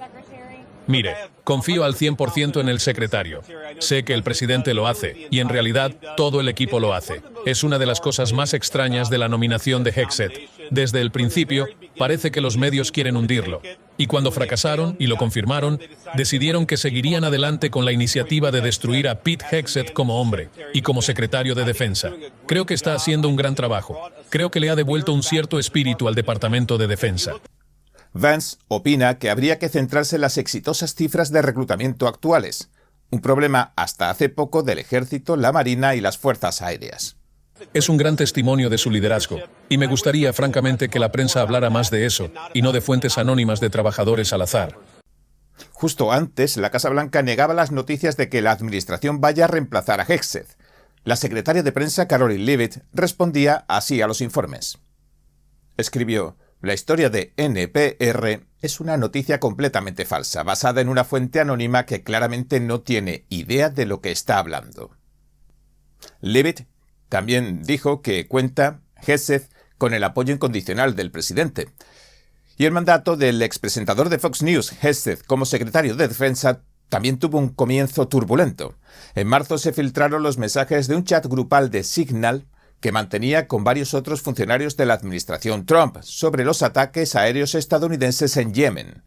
Mire, confío al 100% en el secretario. Sé que el presidente lo hace, y en realidad todo el equipo lo hace. Es una de las cosas más extrañas de la nominación de Hegseth. Desde el principio, parece que los medios quieren hundirlo. Y cuando fracasaron, y lo confirmaron, decidieron que seguirían adelante con la iniciativa de destruir a Pete Hegseth como hombre, y como secretario de Defensa. Creo que está haciendo un gran trabajo. Creo que le ha devuelto un cierto espíritu al Departamento de Defensa. Vance opina que habría que centrarse en las exitosas cifras de reclutamiento actuales, un problema hasta hace poco del Ejército, la Marina y las Fuerzas Aéreas. Es un gran testimonio de su liderazgo, y me gustaría, francamente, que la prensa hablara más de eso, y no de fuentes anónimas de trabajadores al azar. Justo antes, la Casa Blanca negaba las noticias de que la administración vaya a reemplazar a Hegseth. La secretaria de prensa, Karoline Leavitt, respondía así a los informes. Escribió: la historia de NPR es una noticia completamente falsa, basada en una fuente anónima que claramente no tiene idea de lo que está hablando. Leavitt también dijo que cuenta Hegseth con el apoyo incondicional del presidente. Y el mandato del expresentador de Fox News, Hegseth, como secretario de Defensa, también tuvo un comienzo turbulento. En marzo se filtraron los mensajes de un chat grupal de Signal que mantenía con varios otros funcionarios de la administración Trump sobre los ataques aéreos estadounidenses en Yemen.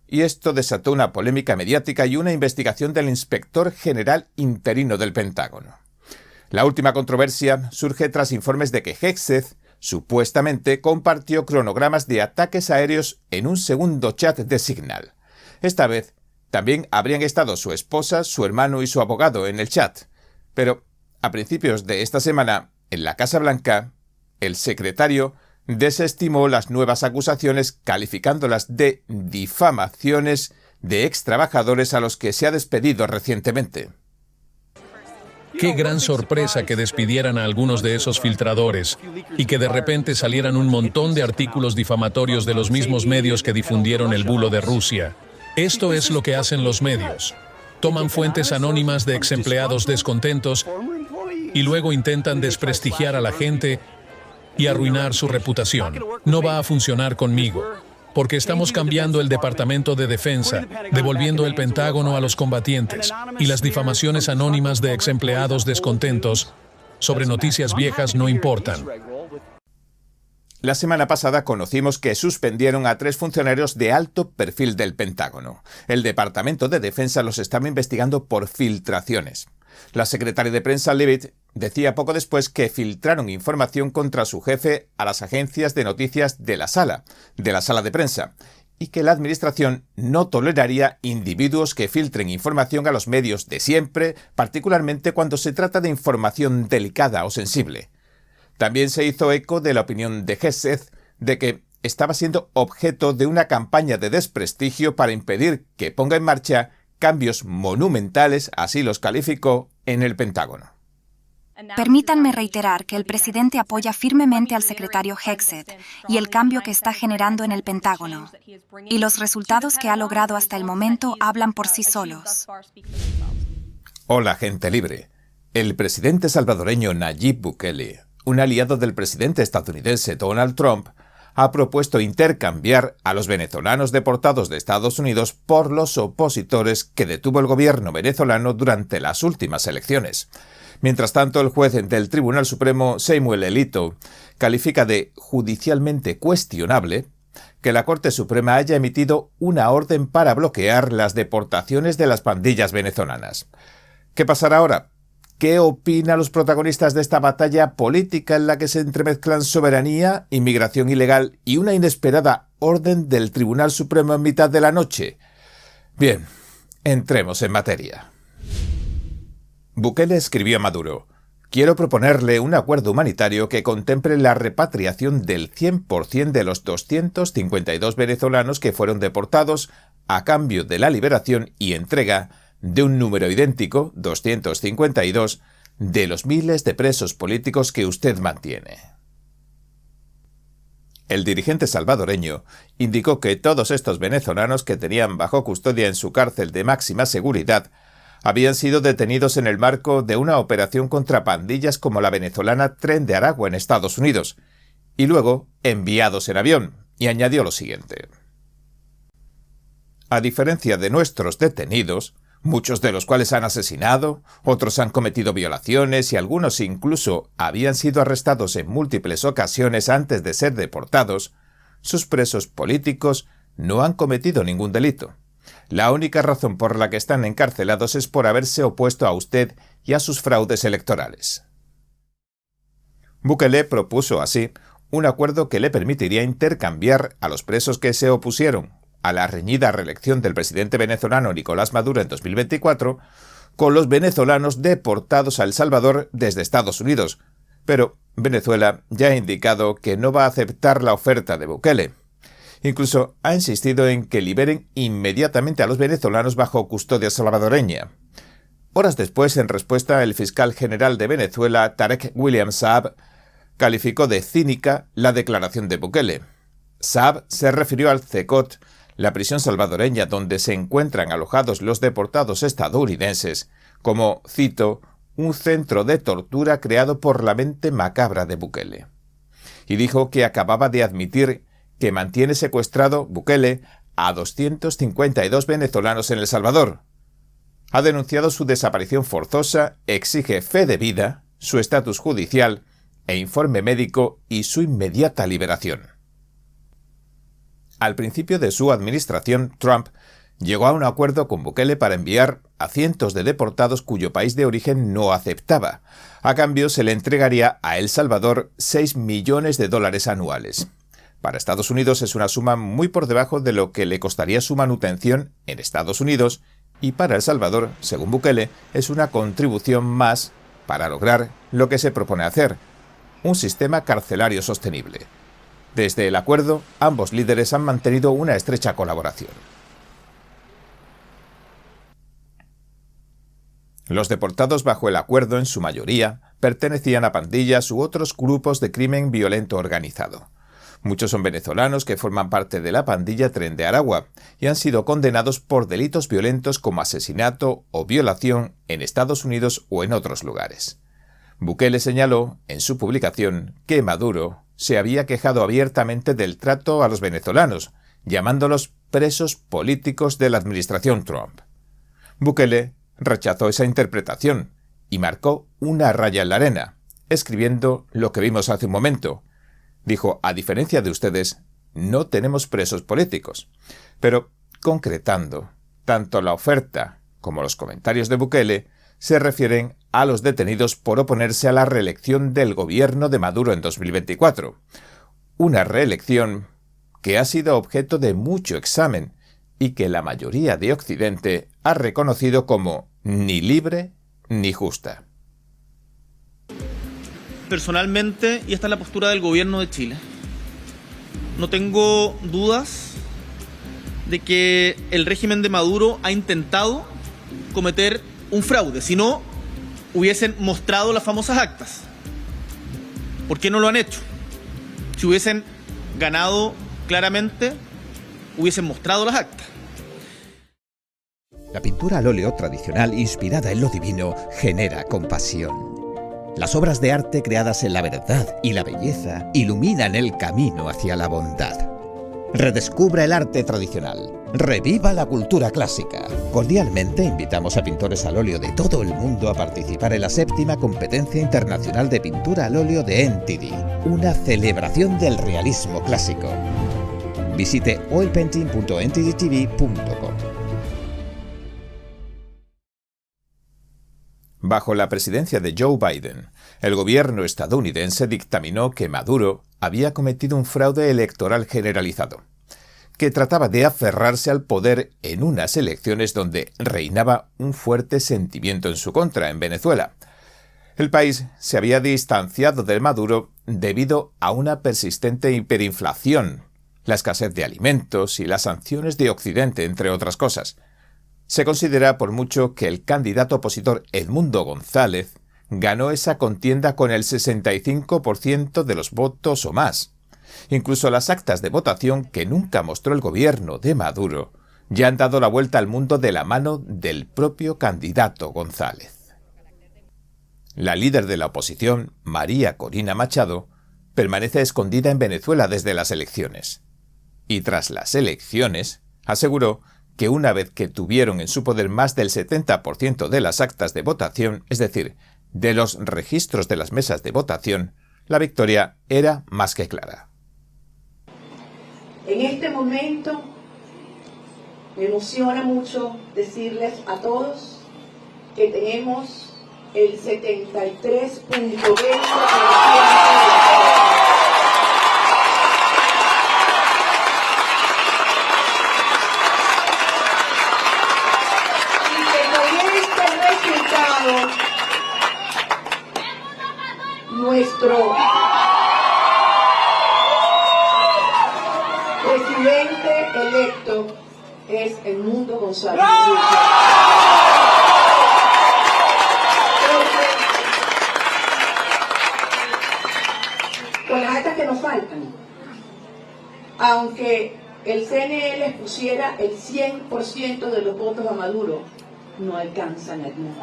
Y esto desató una polémica mediática y una investigación del inspector general interino del Pentágono. La última controversia surge tras informes de que Hegseth supuestamente compartió cronogramas de ataques aéreos en un segundo chat de Signal. Esta vez también habrían estado su esposa, su hermano y su abogado en el chat. Pero a principios de esta semana, en la Casa Blanca, el secretario desestimó las nuevas acusaciones calificándolas de difamaciones de extrabajadores a los que se ha despedido recientemente. Qué gran sorpresa que despidieran a algunos de esos filtradores y que de repente salieran un montón de artículos difamatorios de los mismos medios que difundieron el bulo de Rusia. Esto es lo que hacen los medios. Toman fuentes anónimas de exempleados descontentos y luego intentan desprestigiar a la gente y arruinar su reputación. No va a funcionar conmigo, porque estamos cambiando el Departamento de Defensa, devolviendo el Pentágono a los combatientes, y las difamaciones anónimas de exempleados descontentos sobre noticias viejas no importan. La semana pasada conocimos que suspendieron a 3 funcionarios de alto perfil del Pentágono. El Departamento de Defensa los estaba investigando por filtraciones. La secretaria de prensa Leavitt decía poco después que filtraron información contra su jefe a las agencias de noticias de la sala de prensa, y que la administración no toleraría individuos que filtren información a los medios de siempre, particularmente cuando se trata de información delicada o sensible. También se hizo eco de la opinión de Hegseth de que estaba siendo objeto de una campaña de desprestigio para impedir que ponga en marcha cambios monumentales, así los calificó, en el Pentágono. Permítanme reiterar que el presidente apoya firmemente al secretario Hegseth y el cambio que está generando en el Pentágono. Y los resultados que ha logrado hasta el momento hablan por sí solos. Hola, gente libre. El presidente salvadoreño Nayib Bukele, un aliado del presidente estadounidense Donald Trump, ha propuesto intercambiar a los venezolanos deportados de Estados Unidos por los opositores que detuvo el gobierno venezolano durante las últimas elecciones. Mientras tanto, el juez del Tribunal Supremo, Samuel Alito, califica de judicialmente cuestionable que la Corte Suprema haya emitido una orden para bloquear las deportaciones de las pandillas venezolanas. ¿Qué pasará ahora? ¿Qué opinan los protagonistas de esta batalla política en la que se entremezclan soberanía, inmigración ilegal y una inesperada orden del Tribunal Supremo en mitad de la noche? Bien, entremos en materia. Bukele escribió a Maduro: quiero proponerle un acuerdo humanitario que contemple la repatriación del 100% de los 252 venezolanos que fueron deportados a cambio de la liberación y entrega de un número idéntico, 252, de los miles de presos políticos que usted mantiene. El dirigente salvadoreño indicó que todos estos venezolanos que tenían bajo custodia en su cárcel de máxima seguridad habían sido detenidos en el marco de una operación contra pandillas como la venezolana Tren de Aragua en Estados Unidos, y luego enviados en avión, y añadió lo siguiente. A diferencia de nuestros detenidos, muchos de los cuales han asesinado, otros han cometido violaciones y algunos incluso habían sido arrestados en múltiples ocasiones antes de ser deportados, sus presos políticos no han cometido ningún delito. La única razón por la que están encarcelados es por haberse opuesto a usted y a sus fraudes electorales. Bukele propuso así un acuerdo que le permitiría intercambiar a los presos que se opusieron a la reñida reelección del presidente venezolano Nicolás Maduro en 2024 con los venezolanos deportados a El Salvador desde Estados Unidos. Pero Venezuela ya ha indicado que no va a aceptar la oferta de Bukele. Incluso ha insistido en que liberen inmediatamente a los venezolanos bajo custodia salvadoreña. Horas después, en respuesta, el fiscal general de Venezuela, Tarek William Saab, calificó de cínica la declaración de Bukele. Saab se refirió al CECOT, la prisión salvadoreña donde se encuentran alojados los deportados estadounidenses, como, cito, un centro de tortura creado por la mente macabra de Bukele. Y dijo que acababa de admitir que mantiene secuestrado Bukele a 252 venezolanos en El Salvador. Ha denunciado su desaparición forzosa, exige fe de vida, su estatus judicial e informe médico y su inmediata liberación. Al principio de su administración, Trump llegó a un acuerdo con Bukele para enviar a cientos de deportados cuyo país de origen no aceptaba. A cambio, se le entregaría a El Salvador $6 millones anuales. Para Estados Unidos es una suma muy por debajo de lo que le costaría su manutención en Estados Unidos, y para El Salvador, según Bukele, es una contribución más para lograr lo que se propone hacer, un sistema carcelario sostenible. Desde el acuerdo, ambos líderes han mantenido una estrecha colaboración. Los deportados bajo el acuerdo, en su mayoría, pertenecían a pandillas u otros grupos de crimen violento organizado. Muchos son venezolanos que forman parte de la pandilla Tren de Aragua y han sido condenados por delitos violentos como asesinato o violación en Estados Unidos o en otros lugares. Bukele señaló en su publicación que Maduro se había quejado abiertamente del trato a los venezolanos, llamándolos presos políticos de la administración Trump. Bukele rechazó esa interpretación y marcó una raya en la arena, escribiendo lo que vimos hace un momento. Dijo, a diferencia de ustedes, no tenemos presos políticos. Pero, concretando, tanto la oferta como los comentarios de Bukele se refieren a los detenidos por oponerse a la reelección del gobierno de Maduro en 2024. Una reelección que ha sido objeto de mucho examen y que la mayoría de Occidente ha reconocido como ni libre ni justa. Personalmente, y esta es la postura del gobierno de Chile, no tengo dudas de que el régimen de Maduro ha intentado cometer un fraude, si no hubiesen mostrado las famosas actas. ¿Por qué no lo han hecho? Si hubiesen ganado claramente, hubiesen mostrado las actas. La pintura al óleo tradicional, inspirada en lo divino, genera compasión. Las obras de arte creadas en la verdad y la belleza iluminan el camino hacia la bondad. Redescubra el arte tradicional. Reviva la cultura clásica. Cordialmente invitamos a pintores al óleo de todo el mundo a participar en la 7ª Competencia Internacional de Pintura al Óleo de NTD, una celebración del realismo clásico. Visite oilpainting.ntdtv.com. Bajo la presidencia de Joe Biden, el gobierno estadounidense dictaminó que Maduro había cometido un fraude electoral generalizado, que trataba de aferrarse al poder en unas elecciones donde reinaba un fuerte sentimiento en su contra en Venezuela. El país se había distanciado de Maduro debido a una persistente hiperinflación, la escasez de alimentos y las sanciones de Occidente, entre otras cosas. Se considera por mucho que el candidato opositor Edmundo González ganó esa contienda con el 65% de los votos o más. Incluso las actas de votación que nunca mostró el gobierno de Maduro ya han dado la vuelta al mundo de la mano del propio candidato González. La líder de la oposición, María Corina Machado, permanece escondida en Venezuela desde las elecciones. Y tras las elecciones, aseguró que una vez que tuvieron en su poder más del 70% de las actas de votación, es decir, de los registros de las mesas de votación, la victoria era más que clara. En este momento me emociona mucho decirles a todos que tenemos el 73.20%. Nuestro presidente electo es Edmundo González. Con las actas que nos faltan, aunque el CNE les pusiera el 100% de los votos a Maduro, no alcanzan el mundo.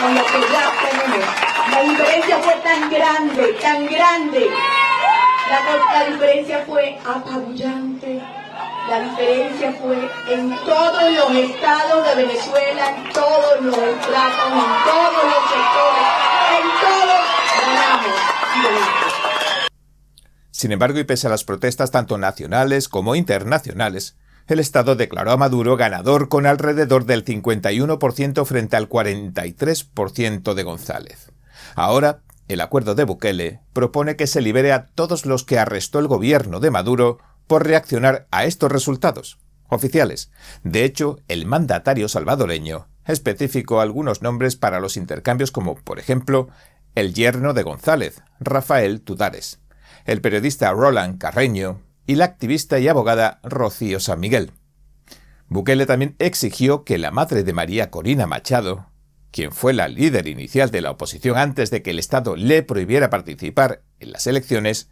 Con lo que ya tenemos. La diferencia fue tan grande. La diferencia fue apabullante. La diferencia fue en todos los estados de Venezuela, en todos los estratos, en todos los sectores, en todos ganamos. Sin embargo, y pese a las protestas tanto nacionales como internacionales, el Estado declaró a Maduro ganador con alrededor del 51% frente al 43% de González. Ahora, el acuerdo de Bukele propone que se libere a todos los que arrestó el gobierno de Maduro por reaccionar a estos resultados oficiales. De hecho, el mandatario salvadoreño especificó algunos nombres para los intercambios como, por ejemplo, el yerno de González, Rafael Tudares, el periodista Roland Carreño y la activista y abogada Rocío San Miguel. Bukele también exigió que la madre de María Corina Machado, quien fue la líder inicial de la oposición antes de que el Estado le prohibiera participar en las elecciones,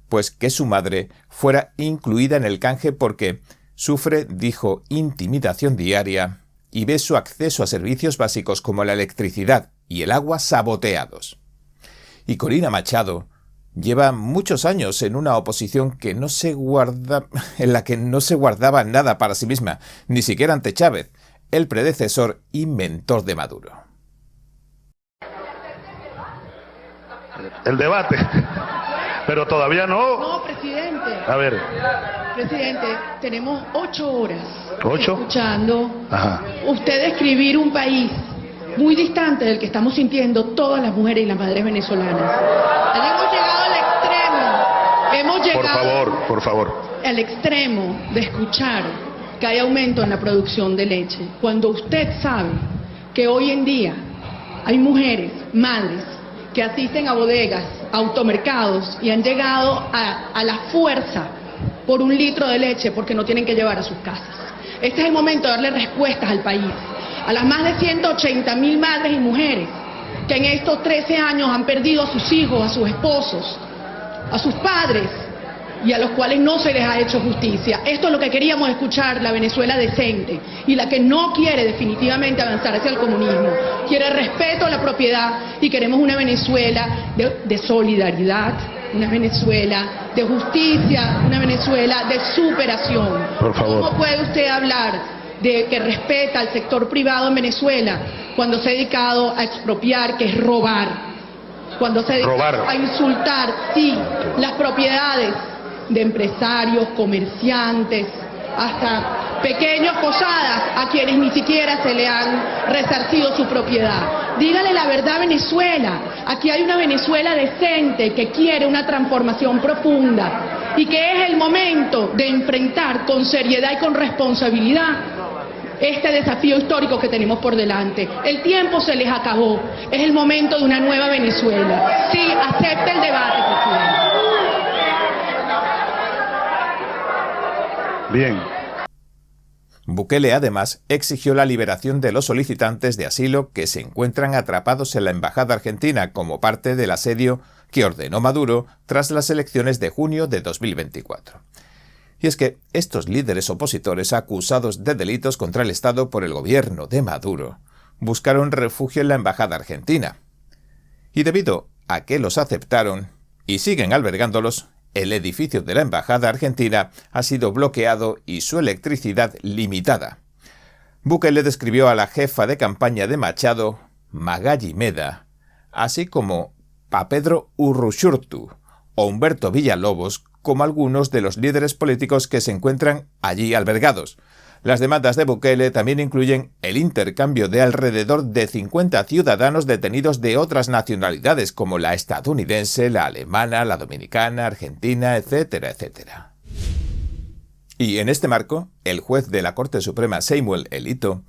pues que su madre fuera incluida en el canje porque sufre, dijo, intimidación diaria y ve su acceso a servicios básicos como la electricidad y el agua saboteados. Y Corina Machado lleva muchos años en una oposición en la que no se guardaba nada para sí misma, ni siquiera ante Chávez, el predecesor y mentor de Maduro. El debate, pero todavía no. No, presidente. A ver. Presidente, tenemos 8 horas. ¿8? Escuchando. Ajá. Usted describir un país muy distante del que estamos sintiendo todas las mujeres y las madres venezolanas. Hemos llegado al extremo. Hemos llegado por favor. Al extremo de escuchar que hay aumento en la producción de leche, cuando usted sabe que hoy en día hay mujeres, madres, que asisten a bodegas, a automercados y han llegado a la fuerza por 1 litro de leche porque no tienen que llevar a sus casas. Este es el momento de darle respuestas al país, a las más de 180.000 madres y mujeres que en estos 13 años han perdido a sus hijos, a sus esposos, a sus padres, y a los cuales no se les ha hecho justicia. Esto es lo que queríamos escuchar, la Venezuela decente, y la que no quiere definitivamente avanzar hacia el comunismo. Quiere respeto a la propiedad y queremos una Venezuela de solidaridad, una Venezuela de justicia, una Venezuela de superación. Por favor. ¿Cómo puede usted hablar de que respeta al sector privado en Venezuela cuando se ha dedicado a expropiar, que es robar? Cuando se dedica a insultar, sí, las propiedades de empresarios, comerciantes, hasta pequeños posadas a quienes ni siquiera se le han resarcido su propiedad. Dígale la verdad a Venezuela. Aquí hay una Venezuela decente que quiere una transformación profunda y que es el momento de enfrentar con seriedad y con responsabilidad este desafío histórico que tenemos por delante. El tiempo se les acabó. Es el momento de una nueva Venezuela. Sí, acepte el debate, presidente. Bien. Bukele además exigió la liberación de los solicitantes de asilo que se encuentran atrapados en la embajada argentina como parte del asedio que ordenó Maduro tras las elecciones de junio de 2024. Y es que estos líderes opositores acusados de delitos contra el Estado por el gobierno de Maduro buscaron refugio en la embajada argentina. Y debido a que los aceptaron y siguen albergándolos, el edificio de la embajada argentina ha sido bloqueado y su electricidad limitada. Bukele describió a la jefa de campaña de Machado, Magalli Meda, así como a Pedro Urruchurtu o Humberto Villalobos como algunos de los líderes políticos que se encuentran allí albergados. Las demandas de Bukele también incluyen el intercambio de alrededor de 50 ciudadanos detenidos de otras nacionalidades como la estadounidense, la alemana, la dominicana, argentina, etcétera, etcétera. Y en este marco, el juez de la Corte Suprema Samuel Alito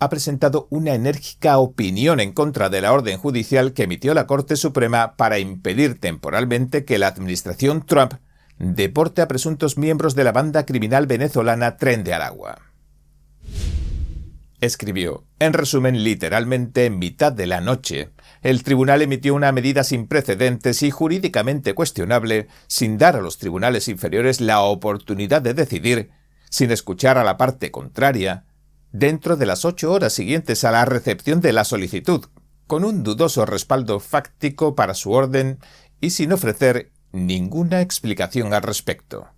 ha presentado una enérgica opinión en contra de la orden judicial que emitió la Corte Suprema para impedir temporalmente que la administración Trump deporte a presuntos miembros de la banda criminal venezolana Tren de Aragua. Escribió, en resumen, literalmente en mitad de la noche, el tribunal emitió una medida sin precedentes y jurídicamente cuestionable, sin dar a los tribunales inferiores la oportunidad de decidir, sin escuchar a la parte contraria, dentro de las 8 horas siguientes a la recepción de la solicitud, con un dudoso respaldo fáctico para su orden y sin ofrecer ninguna explicación al respecto.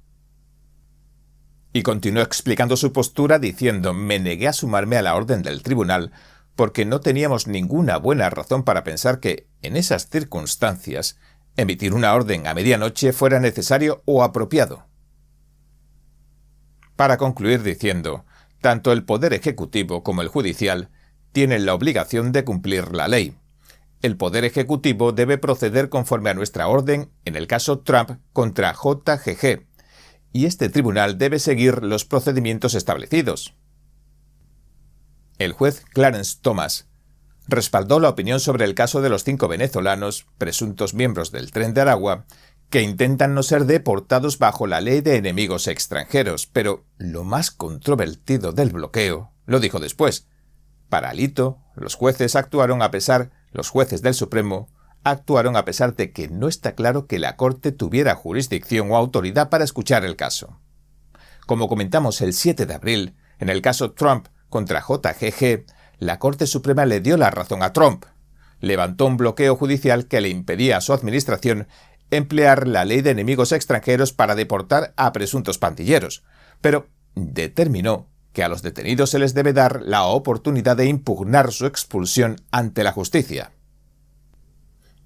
Y continuó explicando su postura diciendo: me negué a sumarme a la orden del tribunal porque no teníamos ninguna buena razón para pensar que, en esas circunstancias, emitir una orden a medianoche fuera necesario o apropiado. Para concluir diciendo, tanto el Poder Ejecutivo como el Judicial tienen la obligación de cumplir la ley. El Poder Ejecutivo debe proceder conforme a nuestra orden en el caso Trump contra JGG, y este tribunal debe seguir los procedimientos establecidos. El juez Clarence Thomas respaldó la opinión sobre el caso de los 5 venezolanos, presuntos miembros del Tren de Aragua, que intentan no ser deportados bajo la ley de enemigos extranjeros, pero lo más controvertido del bloqueo, lo dijo después. Para Alito, los jueces del Supremo actuaron a pesar de que no está claro que la Corte tuviera jurisdicción o autoridad para escuchar el caso. Como comentamos el 7 de abril, en el caso Trump contra JGG, la Corte Suprema le dio la razón a Trump. Levantó un bloqueo judicial que le impedía a su administración emplear la ley de enemigos extranjeros para deportar a presuntos pandilleros, pero determinó que a los detenidos se les debe dar la oportunidad de impugnar su expulsión ante la justicia.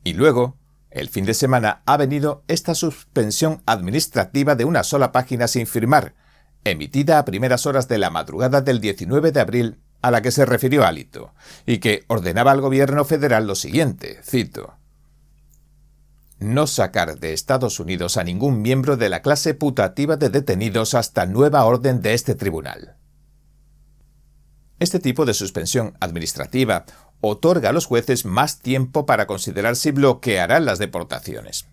Y luego, el fin de semana ha venido esta suspensión administrativa de una sola página sin firmar, emitida a primeras horas de la madrugada del 19 de abril, a la que se refirió Alito, y que ordenaba al gobierno federal lo siguiente, cito: no sacar de Estados Unidos a ningún miembro de la clase putativa de detenidos hasta nueva orden de este tribunal. Este tipo de suspensión administrativa otorga a los jueces más tiempo para considerar si bloquearán las deportaciones.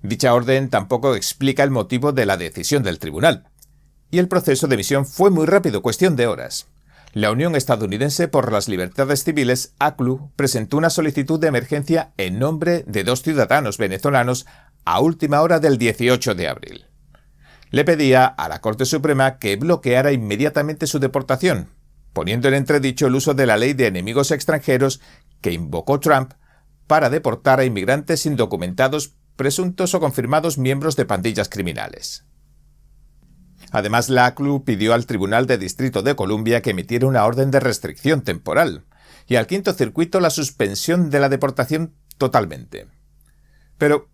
Dicha orden tampoco explica el motivo de la decisión del tribunal. Y el proceso de emisión fue muy rápido, cuestión de horas. La Unión Estadounidense por las Libertades Civiles, ACLU, presentó una solicitud de emergencia en nombre de 2 ciudadanos venezolanos a última hora del 18 de abril. Le pedía a la Corte Suprema que bloqueara inmediatamente su deportación, poniendo en entredicho el uso de la ley de enemigos extranjeros que invocó Trump para deportar a inmigrantes indocumentados, presuntos o confirmados miembros de pandillas criminales. Además, la ACLU pidió al Tribunal de Distrito de Columbia que emitiera una orden de restricción temporal y al Quinto Circuito la suspensión de la deportación totalmente. Pero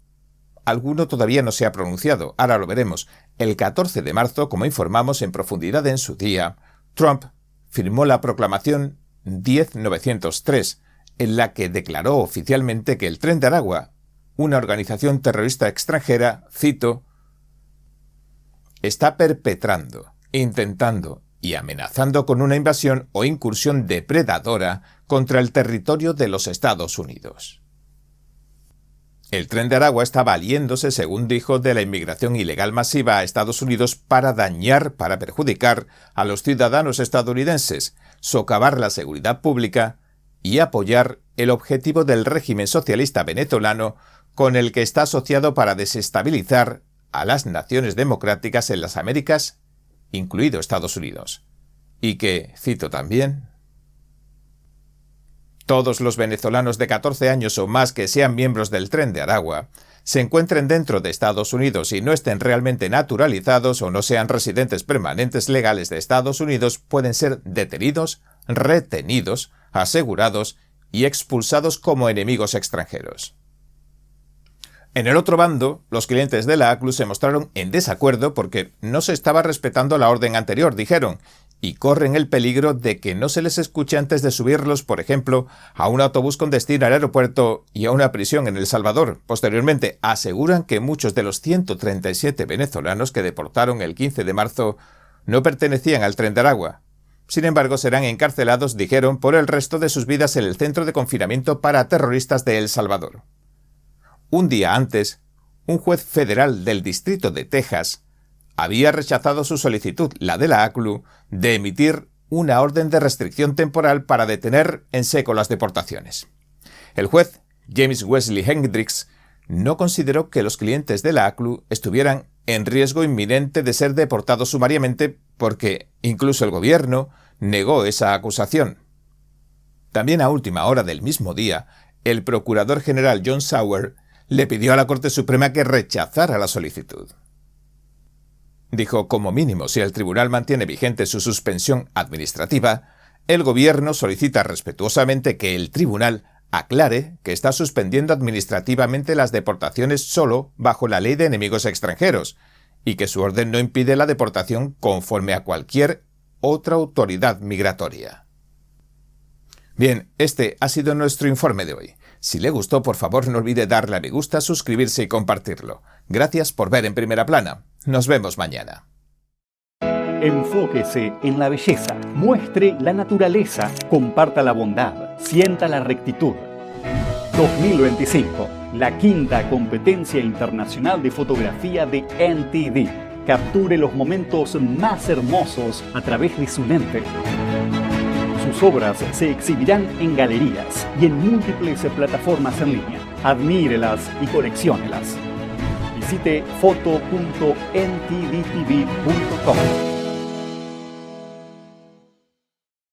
alguno todavía no se ha pronunciado, ahora lo veremos. El 14 de marzo, como informamos en profundidad en su día, Trump firmó la proclamación 10.903, en la que declaró oficialmente que el Tren de Aragua, una organización terrorista extranjera, cito, está perpetrando, intentando y amenazando con una invasión o incursión depredadora contra el territorio de los Estados Unidos. El Tren de Aragua está valiéndose, según dijo, de la inmigración ilegal masiva a Estados Unidos para perjudicar a los ciudadanos estadounidenses, socavar la seguridad pública y apoyar el objetivo del régimen socialista venezolano con el que está asociado para desestabilizar a las naciones democráticas en las Américas, incluido Estados Unidos. Y que, cito también, todos los venezolanos de 14 años o más que sean miembros del Tren de Aragua, se encuentren dentro de Estados Unidos y no estén realmente naturalizados o no sean residentes permanentes legales de Estados Unidos, pueden ser detenidos, retenidos, asegurados y expulsados como enemigos extranjeros. En el otro bando, los clientes de la ACLU se mostraron en desacuerdo porque no se estaba respetando la orden anterior, dijeron, y corren el peligro de que no se les escuche antes de subirlos, por ejemplo, a un autobús con destino al aeropuerto y a una prisión en El Salvador. Posteriormente, aseguran que muchos de los 137 venezolanos que deportaron el 15 de marzo no pertenecían al Tren de Aragua. Sin embargo, serán encarcelados, dijeron, por el resto de sus vidas en el centro de confinamiento para terroristas de El Salvador. Un día antes, un juez federal del Distrito de Texas había rechazado su solicitud, la de la ACLU, de emitir una orden de restricción temporal para detener en seco las deportaciones. El juez, James Wesley Hendricks, no consideró que los clientes de la ACLU estuvieran en riesgo inminente de ser deportados sumariamente porque incluso el gobierno negó esa acusación. También a última hora del mismo día, el procurador general John Sauer le pidió a la Corte Suprema que rechazara la solicitud. Dijo, como mínimo, si el tribunal mantiene vigente su suspensión administrativa, el gobierno solicita respetuosamente que el tribunal aclare que está suspendiendo administrativamente las deportaciones solo bajo la ley de enemigos extranjeros y que su orden no impide la deportación conforme a cualquier otra autoridad migratoria. Bien, este ha sido nuestro informe de hoy. Si le gustó, por favor no olvide darle a me gusta, suscribirse y compartirlo. Gracias por ver En Primera Plana. Nos vemos mañana. Enfóquese en la belleza, muestre la naturaleza, comparta la bondad, sienta la rectitud. 2025, la quinta competencia internacional de fotografía de NTD. Capture los momentos más hermosos a través de su lente. Sus obras se exhibirán en galerías y en múltiples plataformas en línea. Admírelas y colecciónelas. Visite foto.ntdtv.com.